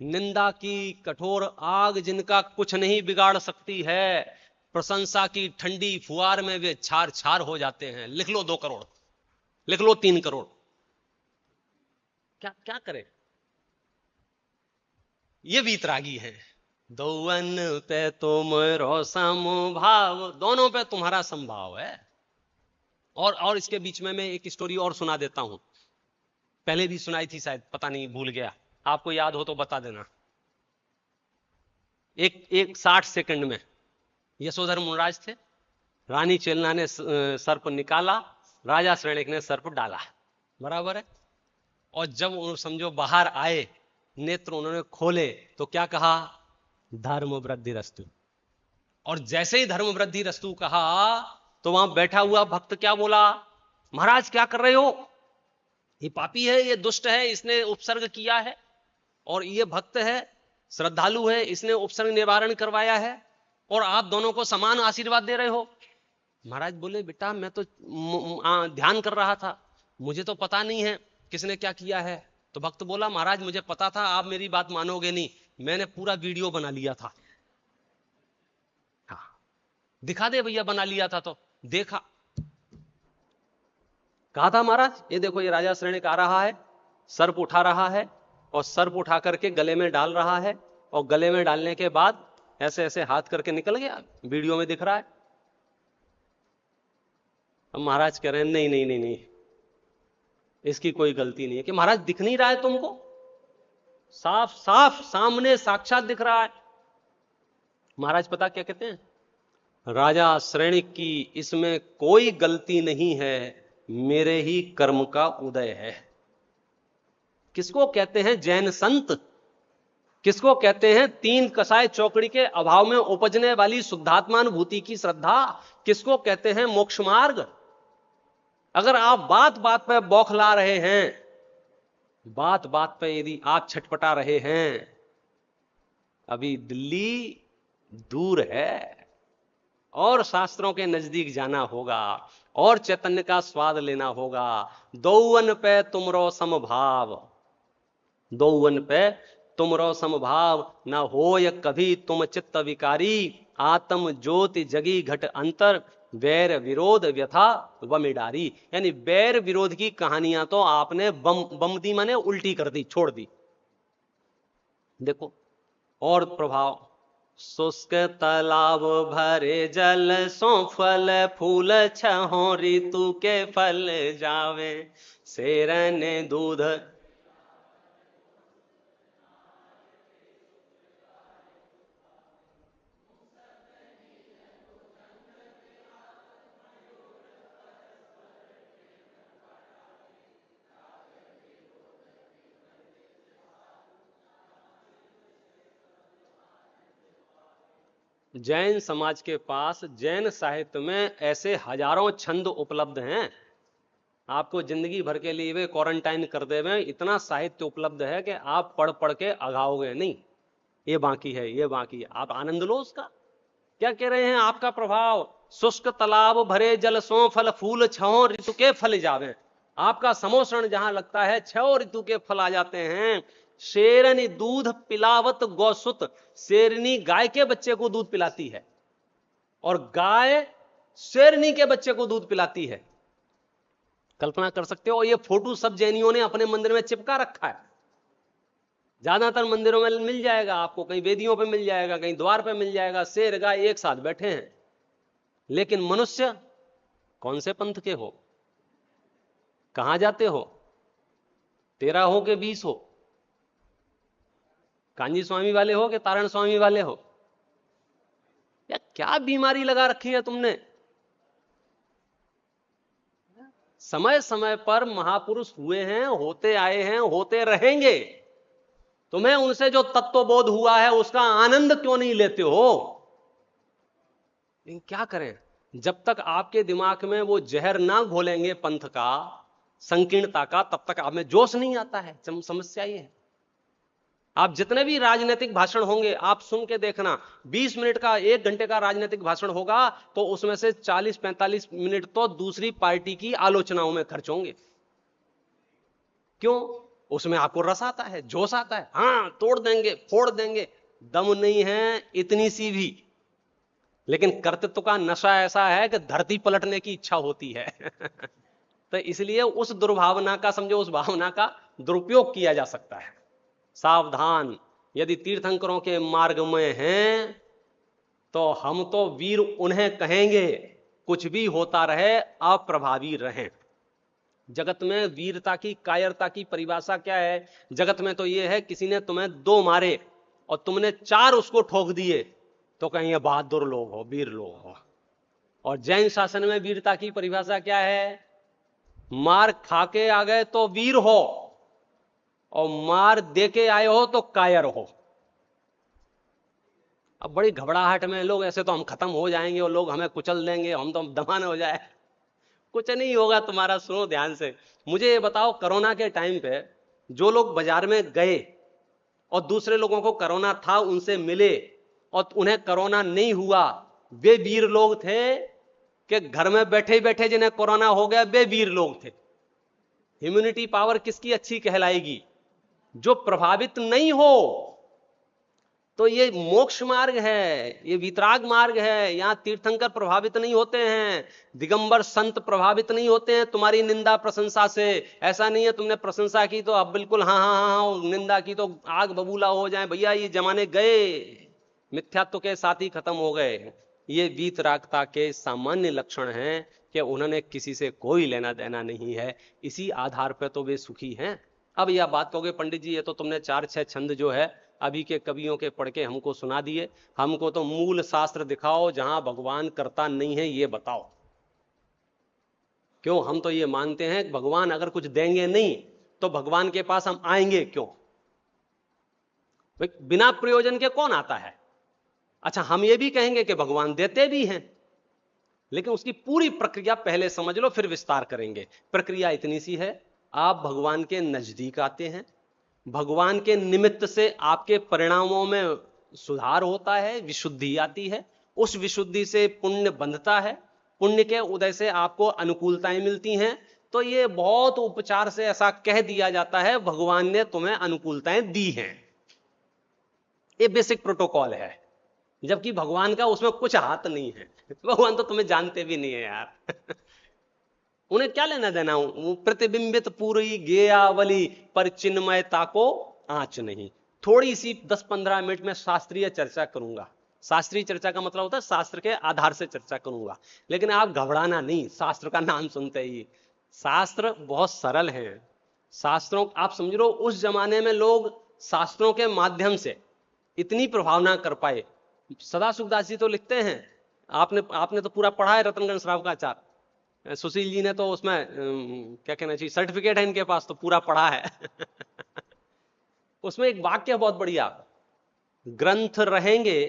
निंदा की कठोर आग जिनका कुछ नहीं बिगाड़ सकती है, प्रशंसा की ठंडी फुहार में वे छार छार हो जाते हैं। लिख लो 2 करोड़, लिख लो 3 करोड़। क्या क्या करें? ये वीतरागी है। दोवन पे तुमरो समभाव, दोनों पे तुम्हारा संभाव है। और इसके बीच में मैं एक स्टोरी और सुना देता हूं, पहले भी सुनाई थी शायद, पता नहीं भूल गया, आपको याद हो तो बता देना। एक 60 सेकंड में यशोधर मुनराज थे, रानी चेलना ने सर्प निकाला, राजा श्रेणिक ने सर्प डाला, बराबर है। और जब समझो बाहर आए, नेत्र उन्होंने खोले तो क्या कहा? धर्म वृद्धिरस्तु। और जैसे ही धर्म वृद्धि रस्तु कहा तो वहां बैठा हुआ भक्त क्या बोला, महाराज क्या कर रहे हो, ये पापी है, ये दुष्ट है, इसने उपसर्ग किया है, और ये भक्त है, श्रद्धालु है, इसने उपसर्ग निवारण करवाया है, और आप दोनों को समान आशीर्वाद दे रहे हो। महाराज बोले बेटा मैं तो ध्यान कर रहा था, मुझे तो पता नहीं है किसने क्या किया है। तो भक्त बोला महाराज मुझे पता था, आप मेरी बात मानोगे नहीं, मैंने पूरा वीडियो बना लिया था। हाँ दिखा दे भैया, बना लिया था तो देखा, कहा था महाराज ये देखो ये राजा श्रेणिक आ रहा है, सर्प उठा रहा है और सर्प उठा करके गले में डाल रहा है, और गले में डालने के बाद ऐसे ऐसे हाथ करके निकल गया, वीडियो में दिख रहा है। अब महाराज कह रहे हैं नहीं नहीं नहीं नहीं, इसकी कोई गलती नहीं है। कि महाराज दिख नहीं रहा है तुमको, साफ साफ सामने साक्षात दिख रहा है। महाराज पता क्या कहते हैं, राजा श्रेणिक की इसमें कोई गलती नहीं है, मेरे ही कर्म का उदय है। किसको कहते हैं जैन संत, किसको कहते हैं तीन कसाय चौकड़ी के अभाव में उपजने वाली शुद्धात्मानुभूति की श्रद्धा, किसको कहते हैं मोक्ष मार्ग। अगर आप बात बात पे बौखला रहे हैं, बात बात पे यदि आप छटपटा रहे हैं, अभी दिल्ली दूर है और शास्त्रों के नजदीक जाना होगा और चैतन्य का स्वाद लेना होगा। दौवन पे तुमरो समभाव, दौवन पे तुमरो समभाव, न होय कभी तुम चित्त विकारी, आत्म ज्योति जगी घट अंतर, बैर विरोध व्यथा वमिडारी। यानी बैर विरोध की कहानियां तो आपने बम दी, माने उल्टी कर दी, छोड़ दी। देखो और प्रभाव, शुष्क तालाब भरे जल सो फल फूल छहो ऋतु के फल जावे, शेरन दूध। जैन समाज के पास जैन साहित्य में ऐसे हजारों छंद उपलब्ध हैं, आपको जिंदगी भर के लिए वे क्वारंटाइन कर देवे, इतना साहित्य उपलब्ध है कि आप पढ़ पढ़ के अघाओगे नहीं। ये बाकी है, ये बाकी है, आप आनंद लो उसका। क्या कह रहे हैं, आपका प्रभाव, शुष्क तालाब भरे जल सो फल फूल छो ऋतु के फल जावे। आपका समोषण जहां लगता है, छो ऋतु के फल आ जाते हैं। शेरनी दूध पिलावत गौसुत, शेरनी गाय के बच्चे को दूध पिलाती है और गाय शेरनी के बच्चे को दूध पिलाती है। कल्पना कर सकते हो। ये फोटो सब जैनियों ने अपने मंदिर में चिपका रखा है, ज्यादातर मंदिरों में मिल जाएगा आपको, कहीं वेदियों पे मिल जाएगा, कहीं द्वार पे मिल जाएगा, शेर गाय एक साथ बैठे हैं। लेकिन मनुष्य कौन से पंथ के हो, कहां जाते हो, 13 हो के 20 हो, कांजी स्वामी वाले हो कि तारण स्वामी वाले हो, या क्या बीमारी लगा रखी है तुमने। समय समय पर महापुरुष हुए हैं, होते आए हैं, होते रहेंगे। तुम्हें उनसे जो तत्वबोध हुआ है उसका आनंद क्यों नहीं लेते हो। लेकिन क्या करें, जब तक आपके दिमाग में वो जहर ना घोलेंगे पंथ का, संकीर्णता का, तब तक आप में जोश नहीं आता है। समस्या ये है। आप जितने भी राजनीतिक भाषण होंगे आप सुन के देखना, 20 मिनट का 1 घंटे का राजनीतिक भाषण होगा तो उसमें से 40-45 मिनट तो दूसरी पार्टी की आलोचनाओं में खर्च होंगे। क्यों, उसमें आपको रस आता है, जोश आता है, हां तोड़ देंगे फोड़ देंगे। दम नहीं है इतनी सी भी, लेकिन कर्तृत्व का नशा ऐसा है कि धरती पलटने की इच्छा होती है। तो इसलिए उस दुर्भावना का, समझो उस भावना का दुरुपयोग किया जा सकता है। सावधान, यदि तीर्थंकरों के मार्ग में हैं तो हम तो वीर उन्हें कहेंगे, कुछ भी होता रहे अप्रभावी रहें। जगत में वीरता की, कायरता की परिभाषा क्या है। जगत में तो यह है, किसी ने तुम्हें 2 मारे और तुमने 4 उसको ठोक दिए तो कहीं ये बहादुर लोग हो, वीर लोग हो। और जैन शासन में वीरता की परिभाषा क्या है, मार खाके आ गए तो वीर हो और मार देके आए हो तो कायर हो। अब बड़ी घबराहट में लोग, ऐसे तो हम खत्म हो जाएंगे और लोग हमें कुचल देंगे, हम तो दमन हो जाए। कुछ नहीं होगा तुम्हारा, सुनो ध्यान से। मुझे ये बताओ, कोरोना के टाइम पे जो लोग बाजार में गए और दूसरे लोगों को कोरोना था उनसे मिले और उन्हें कोरोना नहीं हुआ, वे वीर लोग थे कि घर में बैठे बैठे जिन्हें कोरोना हो गया वे वीर लोग थे? इम्यूनिटी पावर किसकी अच्छी कहलाएगी? जो प्रभावित नहीं हो। तो ये मोक्ष मार्ग है, ये वितराग मार्ग है। यहां तीर्थंकर प्रभावित नहीं होते हैं, दिगंबर संत प्रभावित नहीं होते हैं तुम्हारी निंदा प्रशंसा से। ऐसा नहीं है तुमने प्रशंसा की तो अब बिल्कुल हाँ हाँ हाँ हाँ, निंदा की तो आग बबूला हो जाए। भैया ये जमाने गए, मिथ्यात्व के साथ ही खत्म हो गए। ये वीतरागता के सामान्य लक्षण हैं कि उन्होंने किसी से कोई लेना देना नहीं है, इसी आधार पर तो वे सुखी हैं। अब यह बात कहोगे पंडित जी ये तो तुमने 4-6 छंद जो है अभी के कवियों के पढ़ के हमको सुना दिए, हमको तो मूल शास्त्र दिखाओ जहां भगवान करता नहीं है ये बताओ। क्यों? हम तो ये मानते हैं भगवान अगर कुछ देंगे नहीं तो भगवान के पास हम आएंगे क्यों? बिना प्रयोजन के कौन आता है? अच्छा, हम ये भी कहेंगे कि भगवान देते भी हैं, लेकिन उसकी पूरी प्रक्रिया पहले समझ लो फिर विस्तार करेंगे। प्रक्रिया इतनी सी है, आप भगवान के नजदीक आते हैं, भगवान के निमित्त से आपके परिणामों में सुधार होता है, विशुद्धि आती है, उस विशुद्धि से पुण्य बंधता है, पुण्य के उदय से आपको अनुकूलताएं मिलती हैं। तो ये बहुत उपचार से ऐसा कह दिया जाता है भगवान ने तुम्हें अनुकूलताएं दी हैं। ये बेसिक प्रोटोकॉल है, जबकि भगवान का उसमें कुछ हाथ नहीं है। भगवान तो तुम्हें जानते भी नहीं है यार। उन्हें क्या लेना देना? प्रतिबिंबित पूरी गेयावली पर चिन्मयता को आंच नहीं। थोड़ी सी 10-15 मिनट में शास्त्रीय चर्चा करूंगा। शास्त्रीय चर्चा का मतलब होता है शास्त्र के आधार से चर्चा करूंगा, लेकिन आप घबराना नहीं शास्त्र का नाम सुनते ही। शास्त्र बहुत सरल है। शास्त्रों, आप समझ लो उस जमाने में लोग शास्त्रों के माध्यम से इतनी प्रभावना कर पाए। सदा सुखदास जी तो लिखते हैं, आपने तो पूरा पढ़ा है रतनगंज श्राव का आचार। सुशील जी ने तो उसमें क्या कहना चाहिए, सर्टिफिकेट है इनके पास, तो पूरा पढ़ा है। उसमें एक वाक्य बहुत बढ़िया, ग्रंथ रहेंगे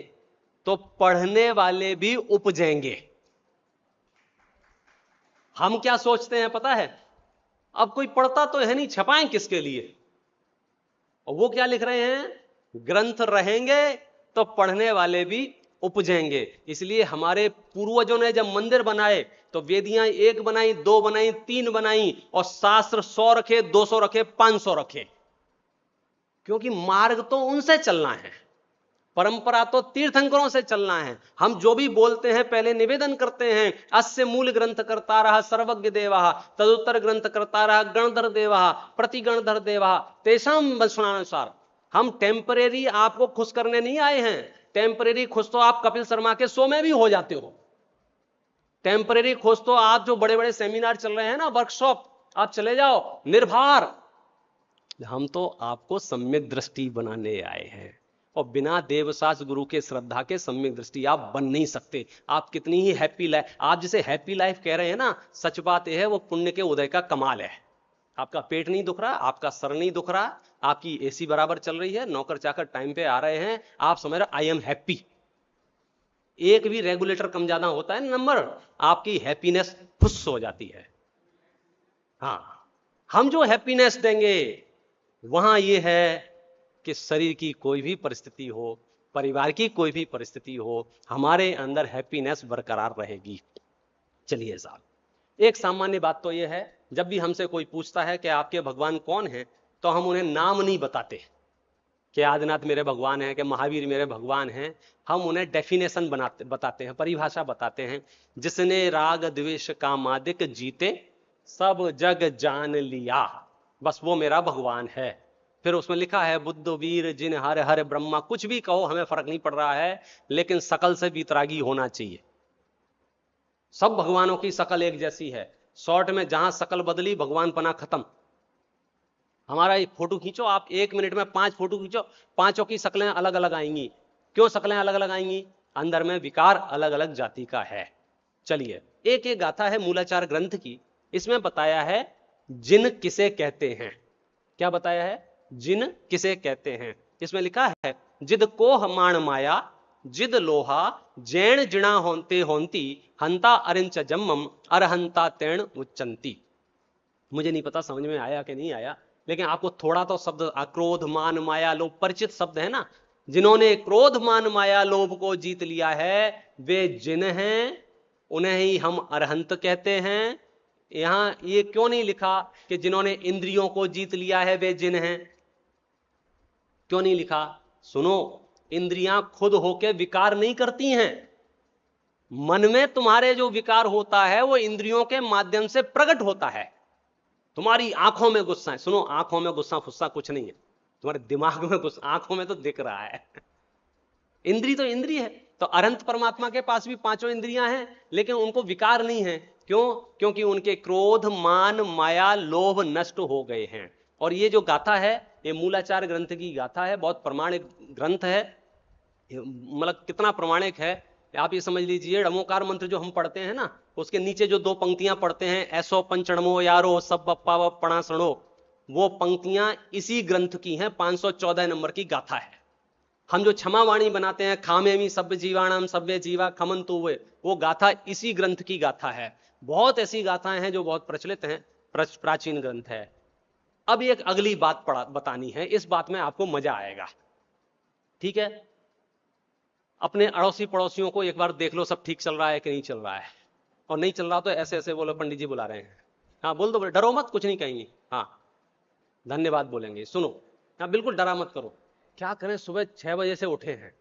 तो पढ़ने वाले भी उपजेंगे। हम क्या सोचते हैं पता है? अब कोई पढ़ता तो है नहीं, छपाएं किसके लिए? और वो क्या लिख रहे हैं, ग्रंथ रहेंगे तो पढ़ने वाले भी उपजेंगे। इसलिए हमारे पूर्वजों ने जब मंदिर बनाए तो वेदियां 1 बनाई, 2 बनाई, 3 बनाई, और शास्त्र 100 रखे, 200 रखे, 500 रखे, क्योंकि मार्ग तो उनसे चलना है, परंपरा तो तीर्थंकरों से चलना है। हम जो भी बोलते हैं पहले निवेदन करते हैं, अस्य मूल ग्रंथ करता रहा सर्वज्ञ देवा, तदुत्तर ग्रंथ करता रहा गणधर देवा, प्रति गणधर देवा तेषाम वचनानुसार। हम टेम्परेरी आपको खुश करने नहीं आए हैं। टेम्परेरी खुश तो आप कपिल शर्मा के शो में भी हो जाते हो। टेम्परेरी खुश तो आप जो बड़े बड़े सेमिनार चल रहे हैं ना, वर्कशॉप, आप चले जाओ निर्भर। हम तो आपको सम्यक दृष्टि बनाने आए हैं, और बिना देवसास गुरु के श्रद्धा के सम्यक दृष्टि आप बन नहीं सकते। आप कितनी ही हैप्पी लाइफ, आप जिसे हैप्पी लाइफ कह रहे हैं ना, सच बात यह है वो पुण्य के उदय का कमाल है। आपका पेट नहीं दुख रहा, आपका सर नहीं दुख रहा, आपकी एसी बराबर चल रही है, नौकर चाकर टाइम पे आ रहे हैं, आप समझ रहे आई एम हैप्पी। एक भी रेगुलेटर कम ज्यादा होता है नंबर, आपकी हैप्पीनेस फुस हो जाती है। हाँ, हम जो हैप्पीनेस देंगे वहां यह है कि शरीर की कोई भी परिस्थिति हो, परिवार की कोई भी परिस्थिति हो, हमारे अंदर हैप्पीनेस बरकरार रहेगी। चलिए साहब, एक सामान्य बात तो यह है, जब भी हमसे कोई पूछता है कि आपके भगवान कौन है, तो हम उन्हें नाम नहीं बताते कि आदिनाथ मेरे भगवान हैं, कि महावीर मेरे भगवान हैं। हम उन्हें डेफिनेशन बताते हैं, परिभाषा बताते हैं। जिसने राग द्वेष कामादिक जीते सब जग जान लिया, बस वो मेरा भगवान है। फिर उसमें लिखा है बुद्ध वीर जिन हर हर ब्रह्मा, कुछ भी कहो हमें फर्क नहीं पड़ रहा है, लेकिन शकल से वितरागी होना चाहिए। सब भगवानों की शकल एक जैसी है। शॉर्ट में जहां शकल बदली भगवान पना खत्म। हमारा एक फोटो खींचो आप, 1 मिनट में 5 फोटो खींचो, 5 की शक्लें अलग अलग आएंगी। क्यों शक्लें अलग अलग आएंगी? अंदर में विकार अलग अलग जाति का है। चलिए, एक गाथा है मूलाचार ग्रंथ की, इसमें बताया है जिन किसे कहते हैं। क्या बताया है? जिन किसे कहते हैं। इसमें लिखा है जिद को हमाण माया जिद लोहा जैन जिणा होंते होंती हंता अरिंच जम्मम अरहंता तेण उच्चंती। मुझे नहीं पता समझ में आया कि नहीं आया, लेकिन आपको थोड़ा तो शब्द क्रोध मान माया लोभ परिचित शब्द है ना। जिन्होंने क्रोध मान माया लोभ को जीत लिया है वे जिन हैं, उन्हें ही हम अरहंत कहते हैं। यहां ये क्यों नहीं लिखा कि जिन्होंने इंद्रियों को जीत लिया है वे जिन हैं? क्यों नहीं लिखा? सुनो, इंद्रियां खुद होके विकार नहीं करती हैं। मन में तुम्हारे जो विकार होता है वो इंद्रियों के माध्यम से प्रकट होता है। तुम्हारी आंखों में गुस्सा है, सुनो, आंखों में गुस्सा फुस्सा कुछ नहीं है, तुम्हारे दिमाग में गुस्सा, आंखों में तो दिख रहा है। इंद्री तो इंद्री है। तो अनंत परमात्मा के पास भी पांचों इंद्रियां हैं, लेकिन उनको विकार नहीं है। क्यों? क्योंकि उनके क्रोध मान माया लोभ नष्ट हो गए हैं। और ये जो गाथा है ये मूलाचार ग्रंथ की गाथा है, बहुत प्रमाणिक ग्रंथ है। मतलब कितना प्रमाणिक है आप ये समझ लीजिए। ड़मोकार मंत्र जो हम पढ़ते हैं ना, उसके नीचे जो दो पंक्तियां पढ़ते हैं, ऐसो पंचणमो यारो सब बप्पा व पणा सणो, वो पंक्तियां इसी ग्रंथ की हैं। 514 नंबर की गाथा है। हम जो क्षमा वाणी बनाते हैं, खामेमी सब जीवाणाम सभ्य जीवा खमंतु वे, वो गाथा इसी ग्रंथ की गाथा है। बहुत ऐसी गाथाएं हैं जो बहुत प्रचलित हैं, प्राचीन ग्रंथ है। अब एक अगली बात बतानी है, इस बात में आपको मजा आएगा, ठीक है? अपने अड़ोसी पड़ोसियों को एक बार देख लो सब ठीक चल रहा है कि नहीं चल रहा है, और नहीं चल रहा तो ऐसे ऐसे बोलो पंडित जी बुला रहे हैं, हाँ बोल दो, डरो मत, कुछ नहीं कहेंगे, हाँ धन्यवाद बोलेंगे। सुनो, हाँ बिल्कुल डरा मत करो। क्या करें, सुबह 6 बजे से उठे हैं,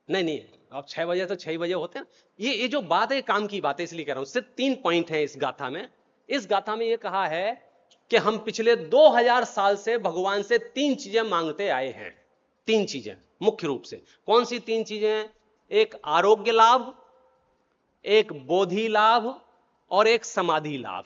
नहीं नहीं अब 6 बजे तो 6 बजे होते हैं। ये जो बात है काम की बात है, इसलिए कह रहा हूं। सिर्फ 3 पॉइंट है इस गाथा में। इस गाथा में ये कहा है कि हम पिछले 2000 साल से भगवान से 3 चीजें मांगते आए हैं। 3 चीजें मुख्य रूप से। कौन सी 3 चीजें? एक आरोग्य लाभ, एक बोधि लाभ और एक समाधि लाभ।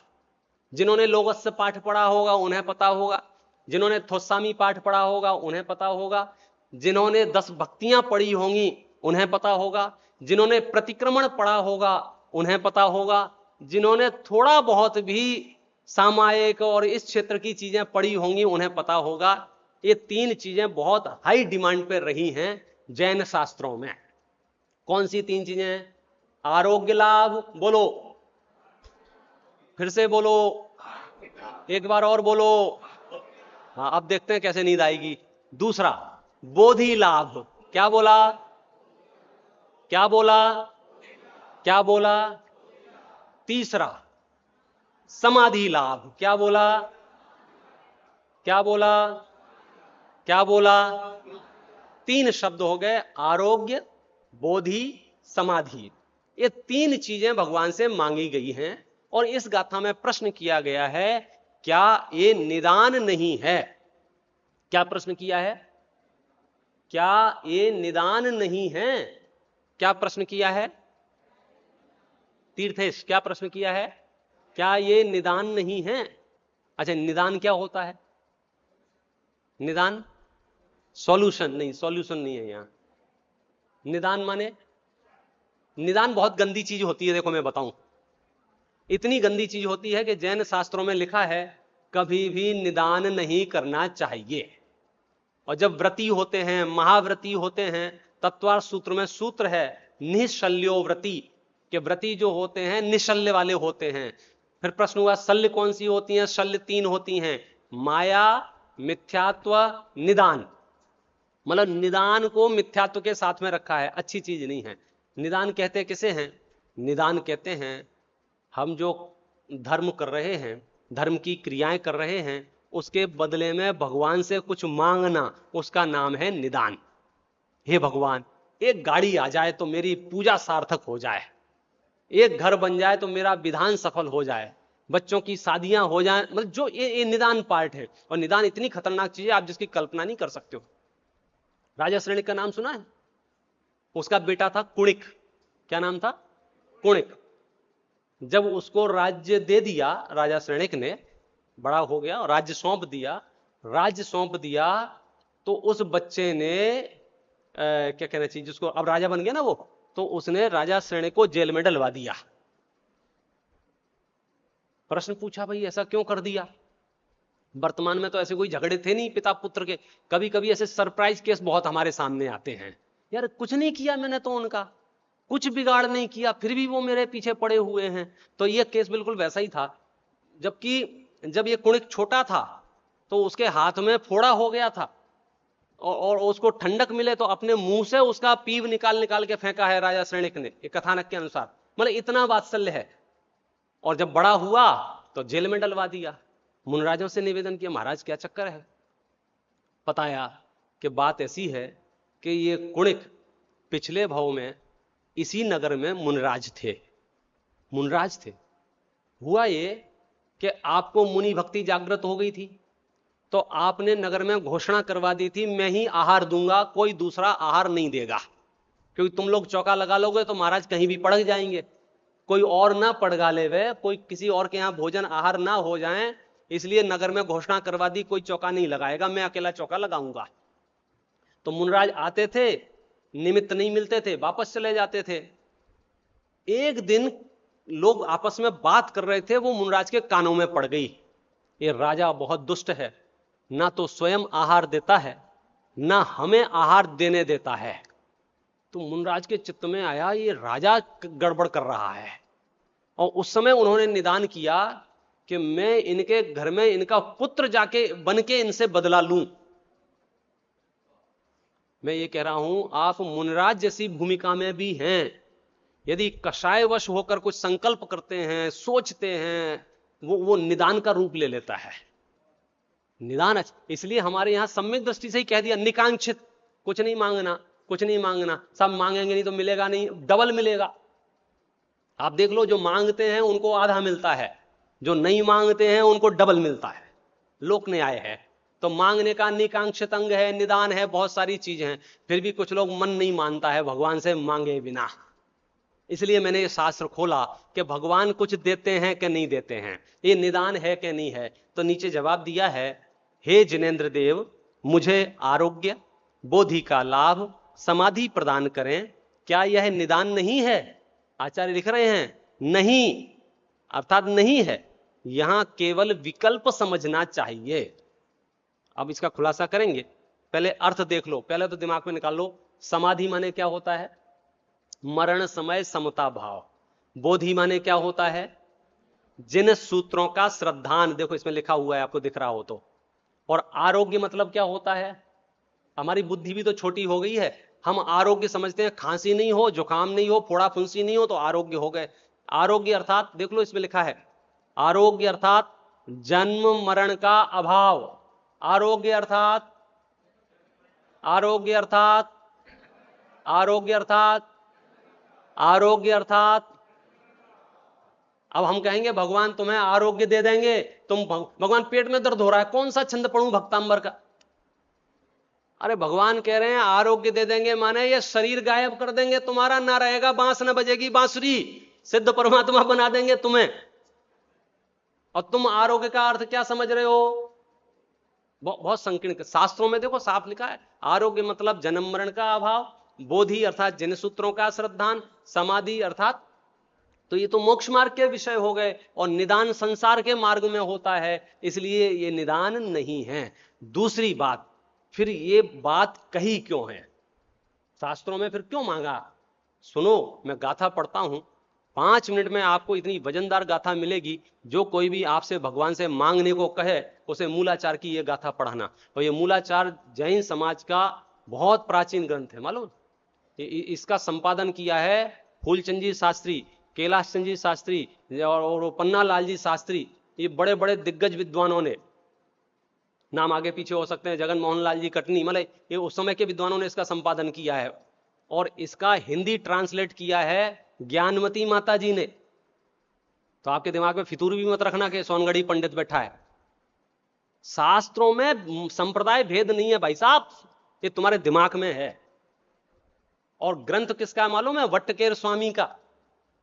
जिन्होंने लोगस्य पाठ पढ़ा होगा उन्हें पता होगा, जिन्होंने थोस्सामी पाठ पढ़ा होगा उन्हें पता होगा, जिन्होंने 10 भक्तियां पढ़ी होंगी उन्हें पता होगा, जिन्होंने प्रतिक्रमण पढ़ा होगा उन्हें पता होगा, जिन्होंने थोड़ा बहुत भी सामायिक और इस क्षेत्र की चीजें पढ़ी होंगी उन्हें पता होगा। ये 3 चीजें बहुत हाई डिमांड पर रही हैं जैन शास्त्रों में। कौन सी 3 चीजें? आरोग्य लाभ, बोलो, फिर से बोलो, एक बार और बोलो, हाँ अब देखते हैं कैसे नींद आएगी। दूसरा बोधि लाभ, क्या बोला? क्या बोला? क्या बोला? तीसरा समाधि लाभ, क्या बोला? क्या बोला? क्या बोला? 3 शब्द हो गए, आरोग्य, बोधि, समाधि। ये 3 चीजें भगवान से मांगी गई हैं। और इस गाथा में प्रश्न किया गया है, क्या ये निदान नहीं है? क्या प्रश्न किया है? क्या ये निदान नहीं है? क्या प्रश्न किया है? तीर्थेश, क्या प्रश्न किया है? क्या ये निदान नहीं है? अच्छा, निदान क्या होता है? निदान सॉल्यूशन नहीं, सॉल्यूशन नहीं है यहां। निदान माने, निदान बहुत गंदी चीज होती है। देखो मैं बताऊं, इतनी गंदी चीज होती है कि जैन शास्त्रों में लिखा है कभी भी निदान नहीं करना चाहिए। और जब व्रती होते हैं, महाव्रती होते हैं, तत्वार सूत्र में सूत्र है निशल्यो व्रती, के व्रती जो होते हैं निशल्य वाले होते हैं। फिर प्रश्न हुआ शल्य कौन सी होती हैं? शल्य 3 होती हैं, माया, मिथ्यात्व, निदान। मतलब निदान को मिथ्यात्व के साथ में रखा है, अच्छी चीज नहीं है। निदान कहते किसे हैं? निदान कहते हैं हम जो धर्म कर रहे हैं, धर्म की क्रियाएं कर रहे हैं, उसके बदले में भगवान से कुछ मांगना, उसका नाम है निदान। हे भगवान, एक गाड़ी आ जाए तो मेरी पूजा सार्थक हो जाए, एक घर बन जाए तो मेरा विधान सफल हो जाए, बच्चों की शादियां हो जाए, मतलब जो ये निदान पार्ट है। और निदान इतनी खतरनाक चीज है आप जिसकी कल्पना नहीं कर सकते हो। राजा श्रेणिक का नाम सुना है? उसका बेटा था कुणिक। क्या नाम था? कुणिक। जब उसको राज्य दे दिया राजा श्रेणिक ने, बड़ा हो गया और राज्य सौंप दिया, राज्य सौंप दिया, तो उस बच्चे ने क्या कहना चाहिए, जिसको अब राजा बन गया ना वो, तो उसने राजा श्रेणिक को जेल में डलवा दिया। प्रश्न पूछा भाई ऐसा क्यों कर दिया? वर्तमान में तो ऐसे कोई झगड़े थे नहीं पिता पुत्र के। कभी कभी ऐसे सरप्राइज केस बहुत हमारे सामने आते हैं यार कुछ नहीं किया मैंने तो उनका, कुछ बिगाड़ नहीं किया, फिर भी वो मेरे पीछे पड़े हुए हैं। तो ये केस बिल्कुल वैसा ही था। जबकि जब ये कुणिक छोटा था तो उसके हाथ में फोड़ा हो गया था, और उसको ठंडक मिले तो अपने मुंह से उसका पीप निकाल निकाल के फेंका है राजा श्रेणिक ने, ये कथानक के अनुसार। मतलब इतना वात्सल्य है। और जब बड़ा हुआ तो जेल में डलवा दिया। मुनराजों से निवेदन किया, महाराज क्या चक्कर है। बताया कि बात ऐसी है कि ये कुणिक पिछले भाव में इसी नगर में मुनराज थे, मुनराज थे। हुआ ये कि आपको मुनि भक्ति जागृत हो गई थी, तो आपने नगर में घोषणा करवा दी थी, मैं ही आहार दूंगा, कोई दूसरा आहार नहीं देगा। क्योंकि तुम लोग चौका लगा लोगे तो महाराज कहीं भी पड़ जाएंगे, कोई और ना पड़गा ले वे, कोई किसी और के यहां भोजन आहार ना हो जाए, इसलिए नगर में घोषणा करवा दी, कोई चौका नहीं लगाएगा, मैं अकेला चौका लगाऊंगा। तो मुनराज आते थे, निमित्त नहीं मिलते थे, वापस चले जाते थे। एक दिन लोग आपस में बात कर रहे थे, वो मुनराज के कानों में पड़ गई, ये राजा बहुत दुष्ट है, ना तो स्वयं आहार देता है, ना हमें आहार देने देता है। तो मुनराज के चित्त में आया ये राजा गड़बड़ कर रहा है, और उस समय उन्होंने निदान किया कि मैं इनके घर में इनका पुत्र जाके बन के इनसे बदला लूं। मैं ये कह रहा हूं, आप मुनराज जैसी भूमिका में भी हैं। यदि कषायवश होकर कुछ संकल्प करते हैं, सोचते हैं, वो निदान का रूप ले लेता है। निदान, इसलिए हमारे यहां सम्यक दृष्टि से ही कह दिया, निकांक्षित, कुछ नहीं मांगना, कुछ नहीं मांगना। सब मांगेंगे नहीं तो मिलेगा नहीं, डबल मिलेगा। आप देख लो, जो मांगते हैं उनको आधा मिलता है, जो नहीं मांगते हैं उनको डबल मिलता है। लोक न्याय है। तो मांगने का निकांक्षित अंग है, निदान है, बहुत सारी चीजें हैं। फिर भी कुछ लोग मन नहीं मानता है भगवान से मांगे बिना। इसलिए मैंने ये शास्त्र खोला कि भगवान कुछ देते हैं कि नहीं देते हैं, ये निदान है कि नहीं है। तो नीचे जवाब दिया है, हे जिनेन्द्र देव, मुझे आरोग्य, बोधि का लाभ, समाधि प्रदान करें। क्या यह निदान नहीं है? आचार्य लिख रहे हैं, नहीं, अर्थात नहीं है, यहां केवल विकल्प समझना चाहिए। अब इसका खुलासा करेंगे, पहले अर्थ देख लो, पहले तो दिमाग में निकाल लो। समाधि माने क्या होता है? मरण समय समता भाव। बोधि माने क्या होता है? जिन सूत्रों का श्रद्धान, देखो इसमें लिखा हुआ है, आपको दिख रहा हो तो। और आरोग्य मतलब क्या होता है? हमारी बुद्धि भी तो छोटी हो गई है, हम आरोग्य समझते हैं खांसी नहीं हो, जुकाम नहीं हो, फोड़ा फुंसी नहीं हो तो आरोग्य हो गए। आरोग्य अर्थात, देख लो इसमें लिखा है, आरोग्य अर्थात जन्म मरण का अभाव। आरोग्य अर्थात, आरोग्य अर्थात, आरोग्य अर्थात, आरोग्य अर्थात। अब हम कहेंगे भगवान तुम्हें आरोग्य दे देंगे, तुम भगवान पेट में दर्द हो रहा है, कौन सा छंद पढ़ूं भक्तांबर का? अरे भगवान कह रहे हैं आरोग्य दे देंगे, माने ये शरीर गायब कर देंगे तुम्हारा, ना रहेगा, बांस ना बजेगी बांसुरी, सिद्ध परमात्मा बना देंगे तुम्हें। और तुम आरोग्य का अर्थ क्या समझ रहे हो? बहुत संकीर्ण। शास्त्रों में देखो साफ लिखा है, आरोग्य मतलब जन्म मरण का अभाव, बोधि अर्थात जिन सूत्रों का श्रद्धान, समाधि अर्थात, तो ये तो मोक्ष मार्ग के विषय हो गए, और निदान संसार के मार्ग में होता है, इसलिए ये निदान नहीं है। दूसरी बात, फिर ये बात कही क्यों है शास्त्रों में, फिर क्यों मांगा? सुनो, मैं गाथा पढ़ता हूं, 5 मिनट में आपको इतनी वजनदार गाथा मिलेगी। जो कोई भी आपसे भगवान से मांगने को कहे, उसे मूलाचार की ये गाथा पढ़ाना। और ये मूलाचार जैन समाज का बहुत प्राचीन ग्रंथ है, मालूम? इसका संपादन किया है फूलचंद जी शास्त्री, कैलाश चंद जी शास्त्री और पन्ना लाल जी शास्त्री, ये बड़े बड़े दिग्गज विद्वानों ने, नाम आगे पीछे हो सकते हैं, जगन मोहन लाल जी कटनी, मतलब ये उस समय के विद्वानों ने इसका संपादन किया है। और इसका हिंदी ट्रांसलेट किया है ज्ञानमती माता जी ने। तो आपके दिमाग में फितूर भी मत रखना कि सोनगढ़ी पंडित बैठा है। शास्त्रों में संप्रदाय भेद नहीं है भाई साहब, ये तुम्हारे दिमाग में है। और ग्रंथ किसका मालूम है? वट्टकेर स्वामी का।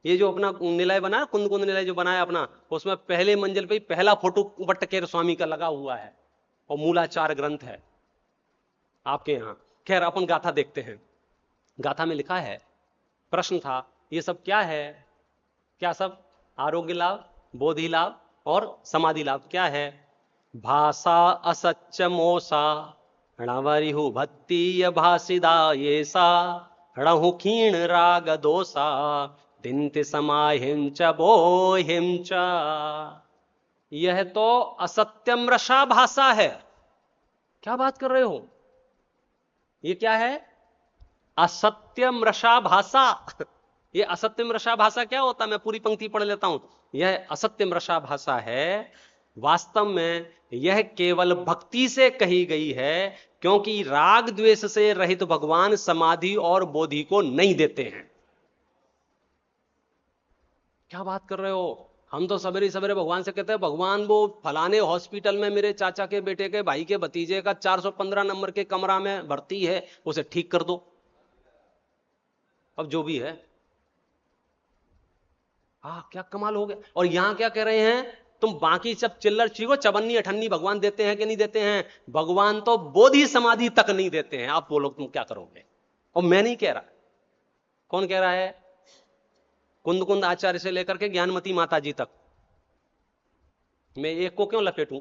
ये जो अपना निलय बना, कुंद कुंद निलय जो बनाया अपना, उसमें पहले मंजिल पे पहला फोटो वट्टकेर स्वामी का लगा हुआ है, और मूलाचार ग्रंथ है आपके यहां। खैर, अपन गाथा देखते हैं। गाथा में लिखा है, प्रश्न था, ये सब क्या है? क्या सब? आरोग्य लाभ, बोधि लाभ और समाधि लाभ क्या है? भाषा असच्च मोसा णवरिहु भत्तीय भासिदा ये सा णहु क्षीण राग दोषा दिन्ति समाहिम च बोहिम च। यह तो असत्यम रसा भाषा है। क्या बात कर रहे हो? ये क्या है? असत्यम रसा भाषा। ये असत्यम रसा भाषा क्या होता है? मैं पूरी पंक्ति पढ़ लेता हूं। यह असत्यम रसा भाषा है, वास्तव में यह केवल भक्ति से कही गई है, क्योंकि राग द्वेष से रहित भगवान समाधि और बोधि को नहीं देते हैं। क्या बात कर रहे हो? हम तो सवेरे सवेरे भगवान से कहते हैं, भगवान वो फलाने हॉस्पिटल में मेरे चाचा के बेटे के भाई के भतीजे का 415 नंबर के कमरा में भर्ती है, उसे ठीक कर दो। अब जो भी है, क्या कमाल हो गया। और यहां क्या कह रहे हैं? तुम बाकी सब चिल्लर चीखो, चवन्नी अठन्नी भगवान देते हैं कि नहीं देते हैं? भगवान तो बोधि समाधि तक नहीं देते हैं। आप बोलो तुम क्या करोगे? और मैं नहीं कह रहा। कौन कह रहा है? कुंद कुंद आचार्य से लेकर के ज्ञानमती माता जी तक। मैं एक को क्यों लपेटूं?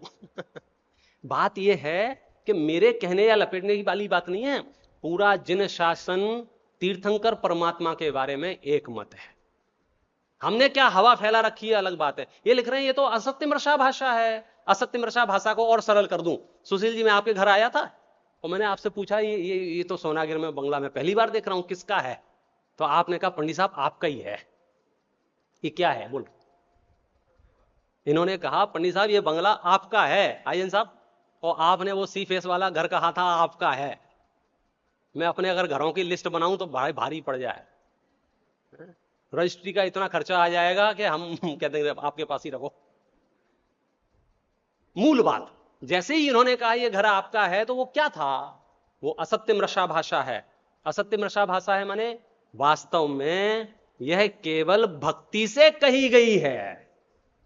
बात यह है कि मेरे कहने या लपेटने की वाली बात नहीं है। पूरा जिन शासन तीर्थंकर परमात्मा के बारे में एक मत है। हमने क्या हवा फैला रखी है, अलग बात है। ये लिख रहे हैं ये तो असत्यम रसा भाषा है। असत्यम रसा भाषा को और सरल कर दूं, सुशील जी मैं आपके घर आया था और मैंने आपसे पूछा ये तो सोनागिर में बंगला में पहली बार देख रहा हूं, किसका है? तो आपने कहा पंडित साहब आपका ही है। ये क्या है बोल? इन्होंने कहा पंडित साहब ये बंगला आपका है आयन साहब, और आपने वो सी फेस वाला घर कहा था आपका है। मैं अपने अगर घरों की लिस्ट बनाऊं तो भाई भारी पड़ जाए। रजिस्ट्री का इतना खर्चा आ जाएगा कि हम कहते हैं आपके पास ही रखो। मूल बात, जैसे ही इन्होंने कहा ये घर आपका है, तो वो क्या था? वो असत्यम रसा भाषा है। असत्यम रसा भाषा है माने वास्तव में यह केवल भक्ति से कही गई है।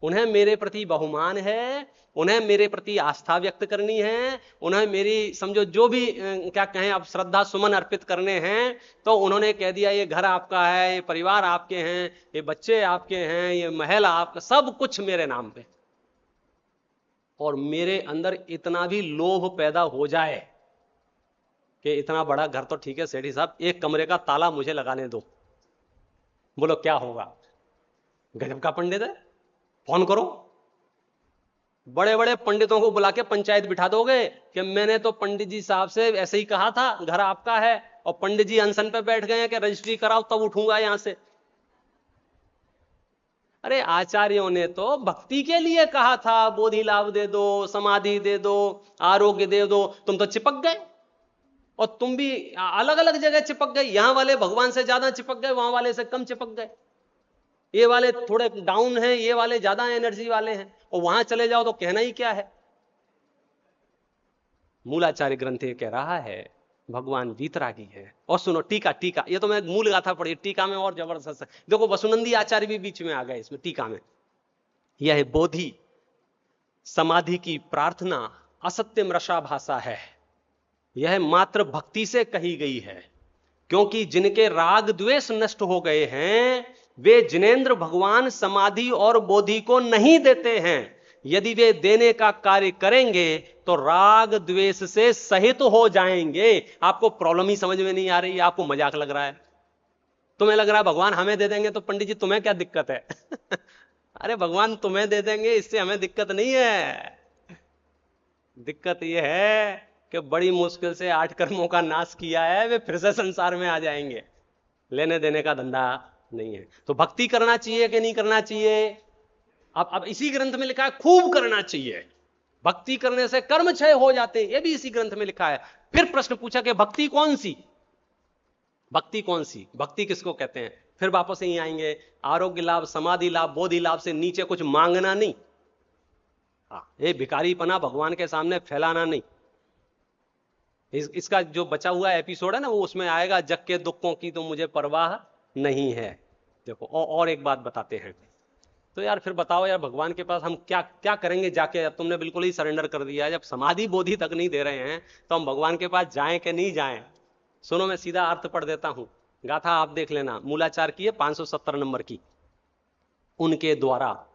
उन्हें मेरे प्रति बहुमान है, उन्हें मेरे प्रति आस्था व्यक्त करनी है, उन्हें मेरी समझो जो भी क्या कहें अब श्रद्धा सुमन अर्पित करने हैं, तो उन्होंने कह दिया ये घर आपका है, ये परिवार आपके हैं, ये बच्चे आपके हैं, ये महल आपका, सब कुछ मेरे नाम पे। और मेरे अंदर इतना भी लोभ पैदा हो जाए कि इतना बड़ा घर तो ठीक है सेठी साहब, एक कमरे का ताला मुझे लगाने दो, बोलो क्या होगा? गजब का पंडित है, फोन करो, बड़े बड़े पंडितों को बुला के पंचायत बिठा दोगे कि मैंने तो पंडित जी साहब से ऐसे ही कहा था घर आपका है, और पंडित जी अनशन पे बैठ गए हैं कि रजिस्ट्री कराओ तब उठूंगा यहां से। अरे आचार्यों ने तो भक्ति के लिए कहा था, बोधि लाभ दे दो, समाधि दे दो, आरोग्य दे दो, तुम तो चिपक गए। और तुम भी अलग अलग जगह चिपक गए। यहां वाले भगवान से ज्यादा चिपक गए, वहां वाले से कम चिपक गए। ये वाले थोड़े डाउन हैं, ये वाले ज्यादा एनर्जी वाले हैं, और वहां चले जाओ तो कहना ही क्या है। मूलाचार्य ग्रंथ ये कह रहा है भगवान वीतरागी है। और सुनो टीका, टीका ये तो मैं मूल गाथा पढ़ी, टीका में और जबरदस्त है। देखो वसुनंदी आचार्य भी बीच में आ गए इसमें टीका में। यह बोधि समाधि की प्रार्थना असत्यम रसा भाषा है। यह मात्र भक्ति से कही गई है, क्योंकि जिनके राग द्वेष नष्ट हो गए हैं वे जिनेंद्र भगवान समाधि और बोधि को नहीं देते हैं। यदि वे देने का कार्य करेंगे तो राग द्वेष से सहित हो जाएंगे। आपको प्रॉब्लम ही समझ में नहीं आ रही, आपको मजाक लग रहा है। तुम्हें लग रहा है भगवान हमें दे देंगे तो पंडित जी तुम्हें क्या दिक्कत है? अरे भगवान तुम्हें दे देंगे, इससे हमें दिक्कत नहीं है। दिक्कत यह है कि बड़ी मुश्किल से 8 कर्मों का नाश किया है, वे फिर से संसार में आ जाएंगे। लेने देने का धंधा नहीं है। तो भक्ति करना चाहिए कि नहीं करना चाहिए? अब इसी ग्रंथ में लिखा है खूब करना चाहिए। भक्ति करने से कर्म क्षय हो जाते हैं, ये भी इसी ग्रंथ में लिखा है। फिर प्रश्न पूछा कि भक्ति कौन सी? भक्ति कौन सी? भक्ति किसको कहते हैं? फिर वापस यहीं आएंगे, आरोग्य लाभ, समाधि लाभ, बोधि लाभ से नीचे कुछ मांगना नहीं। ये भिखारीपना भगवान के सामने फैलाना नहीं। इसका जो बचा हुआ एपिसोड है ना, वो उसमें आएगा, जग के दुखों की तो मुझे परवाह नहीं है। देखो और एक बात बताते हैं। तो यार फिर बताओ यार, भगवान के पास हम क्या क्या करेंगे जाके? अब तुमने बिल्कुल ही सरेंडर कर दिया। जब समाधि बोधि तक नहीं दे रहे हैं तो हम भगवान के पास जाएं कि नहीं जाएं? सुनो मैं सीधा अर्थ पढ़ देता हूं, गाथा आप देख लेना। मूलाचार की है 570 नंबर की। उनके द्वारा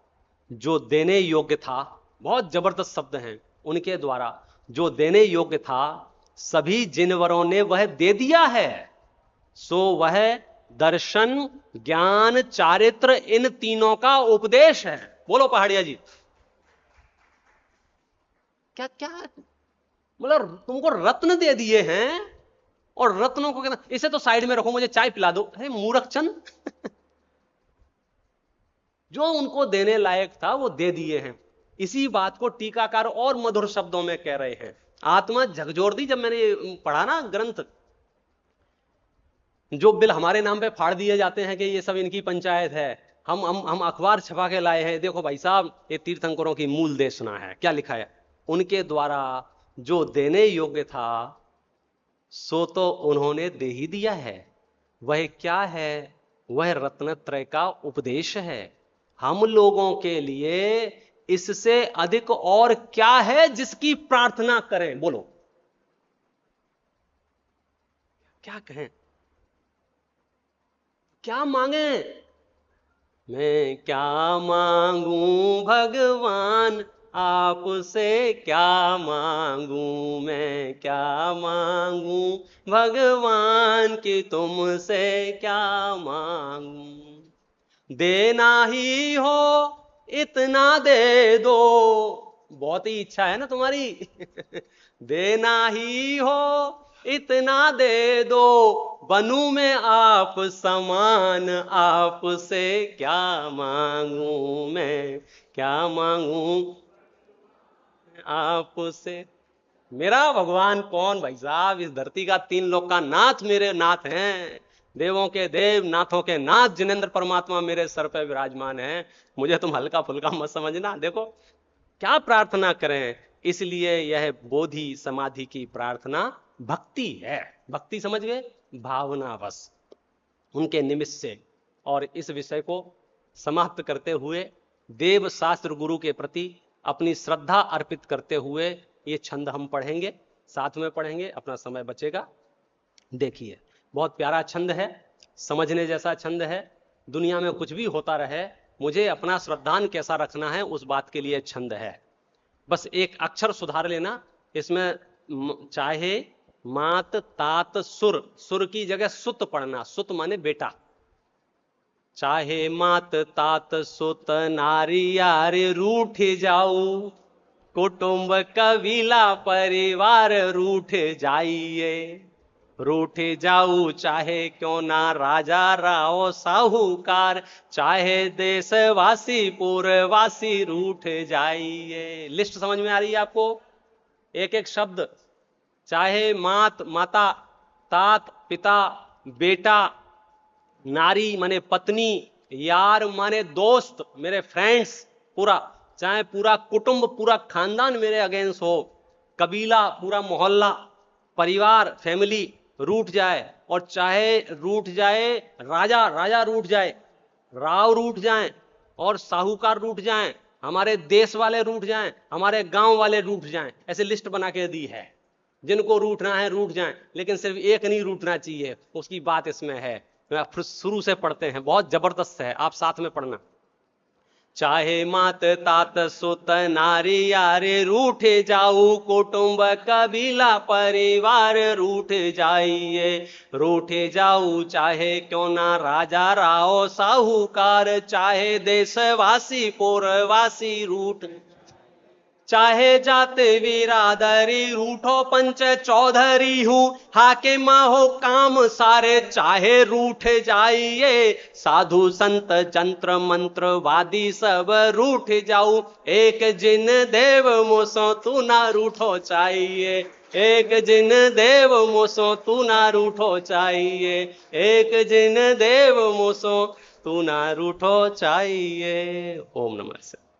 जो देने योग्य था, बहुत जबरदस्त शब्द हैं, उनके द्वारा जो देने योग्य था सभी जिनवरों ने वह दे दिया है। सो वह दर्शन, ज्ञान, चारित्र, इन तीनों का उपदेश है। बोलो पहाड़िया जी। क्या क्या मतलब तुमको रत्न दे दिए हैं और रत्नों को कहना इसे तो साइड में रखो, मुझे चाय पिला दो। अरे मूर्खचंद जो उनको देने लायक था वो दे दिए हैं। इसी बात को टीकाकार और मधुर शब्दों में कह रहे हैं। आत्मा झकझोर दी। जब मैंने ये पढ़ा ना ग्रंथ, जो बिल हमारे नाम पे फाड़ दिए जाते हैं कि ये सब इनकी पंचायत है, हम अखबार छपा के लाए हैं, देखो भाई साहब ये तीर्थंकरों की मूल देशना है। क्या लिखा है? उनके द्वारा जो देने योग्य था सो तो उन्होंने दे ही दिया है। वह क्या है? वह रत्नत्रय का उपदेश है। हम लोगों के लिए इससे अधिक और क्या है जिसकी प्रार्थना करें? बोलो क्या कहें, क्या मांगे? मैं क्या मांगू भगवान आपसे, क्या मांगू मैं, क्या मांगू भगवान कि तुमसे क्या मांगू। देना ही हो इतना दे दो। बहुत ही इच्छा है ना तुम्हारी देना ही हो इतना दे दो, बनूं मैं आप समान, आपसे क्या मांगू मैं, क्या मांगू आपसे। मेरा भगवान कौन भाई साहब? इस धरती का तीन लोक का नाथ मेरे नाथ हैं। देवों के देव, नाथों के नाथ जिनेंद्र परमात्मा मेरे सर पे विराजमान है। मुझे तुम हल्का फुल्का मत समझना। देखो क्या प्रार्थना करें। इसलिए यह बोधि समाधि की प्रार्थना भक्ति है। भक्ति समझ गए? भावना बस उनके निमित्त से। और इस विषय को समाप्त करते हुए देव शास्त्र गुरु के प्रति अपनी श्रद्धा अर्पित करते हुए ये छंद हम पढ़ेंगे, साथ में पढ़ेंगे, अपना समय बचेगा। देखिए बहुत प्यारा छंद है, समझने जैसा छंद है। दुनिया में कुछ भी होता रहे, मुझे अपना श्रद्धान कैसा रखना है उस बात के लिए छंद है। बस एक अक्षर सुधार लेना इसमें। चाहे मात तात सुर, सुर की जगह सुत पढ़ना। सुत माने बेटा। चाहे मात तात सुत नारी यार रूठ जाऊ, कुटुंब कबीला परिवार रूठ जाइए। रूठ जाऊ चाहे क्यों ना राजा राव साहूकार, चाहे देशवासी पूर्ववासी रूठ जाइए। लिस्ट समझ में आ रही है आपको? एक एक शब्द। चाहे मात माता, तात पिता, बेटा, नारी माने पत्नी, यार माने दोस्त मेरे फ्रेंड्स पूरा, चाहे पूरा कुटुंब पूरा खानदान मेरे अगेंस्ट हो, कबीला पूरा मोहल्ला परिवार फैमिली रूठ जाए, और चाहे रूठ जाए राजा, राजा रूठ जाए, राव रूठ जाए, और साहूकार रूठ जाए, हमारे देश वाले रूठ जाएं, हमारे गांव वाले रूठ जाएं। ऐसे लिस्ट बना के दी है। जिनको रूठना है रूठ जाएं, लेकिन सिर्फ एक नहीं रूठना चाहिए, उसकी बात इसमें है। फिर शुरू से पढ़ते हैं, बहुत जबरदस्त है, आप साथ में पढ़ना। चाहे मात तात सुत नारी यारे रूठ जाऊ, कुटुंब कबीला परिवार रूठ जाइए। रूठ जाऊ चाहे क्यों ना राजा राव साहूकार, चाहे देशवासी पूर्ववासी रूठ, चाहे जाते वीरादरी रूठो पंच चौधरी हूँ, हाके माहो काम सारे चाहे रूठ जाइए। साधु संत जंत्र मंत्र वादी सब रूठ जाऊ, एक जिन देव मुसो तू ना रूठो चाहिए। एक जिन देव मुसो तू ना रूठो चाहिए, एक जिन देव मुसो तू ना रूठो चाहिए। ओम नमः शिवाय।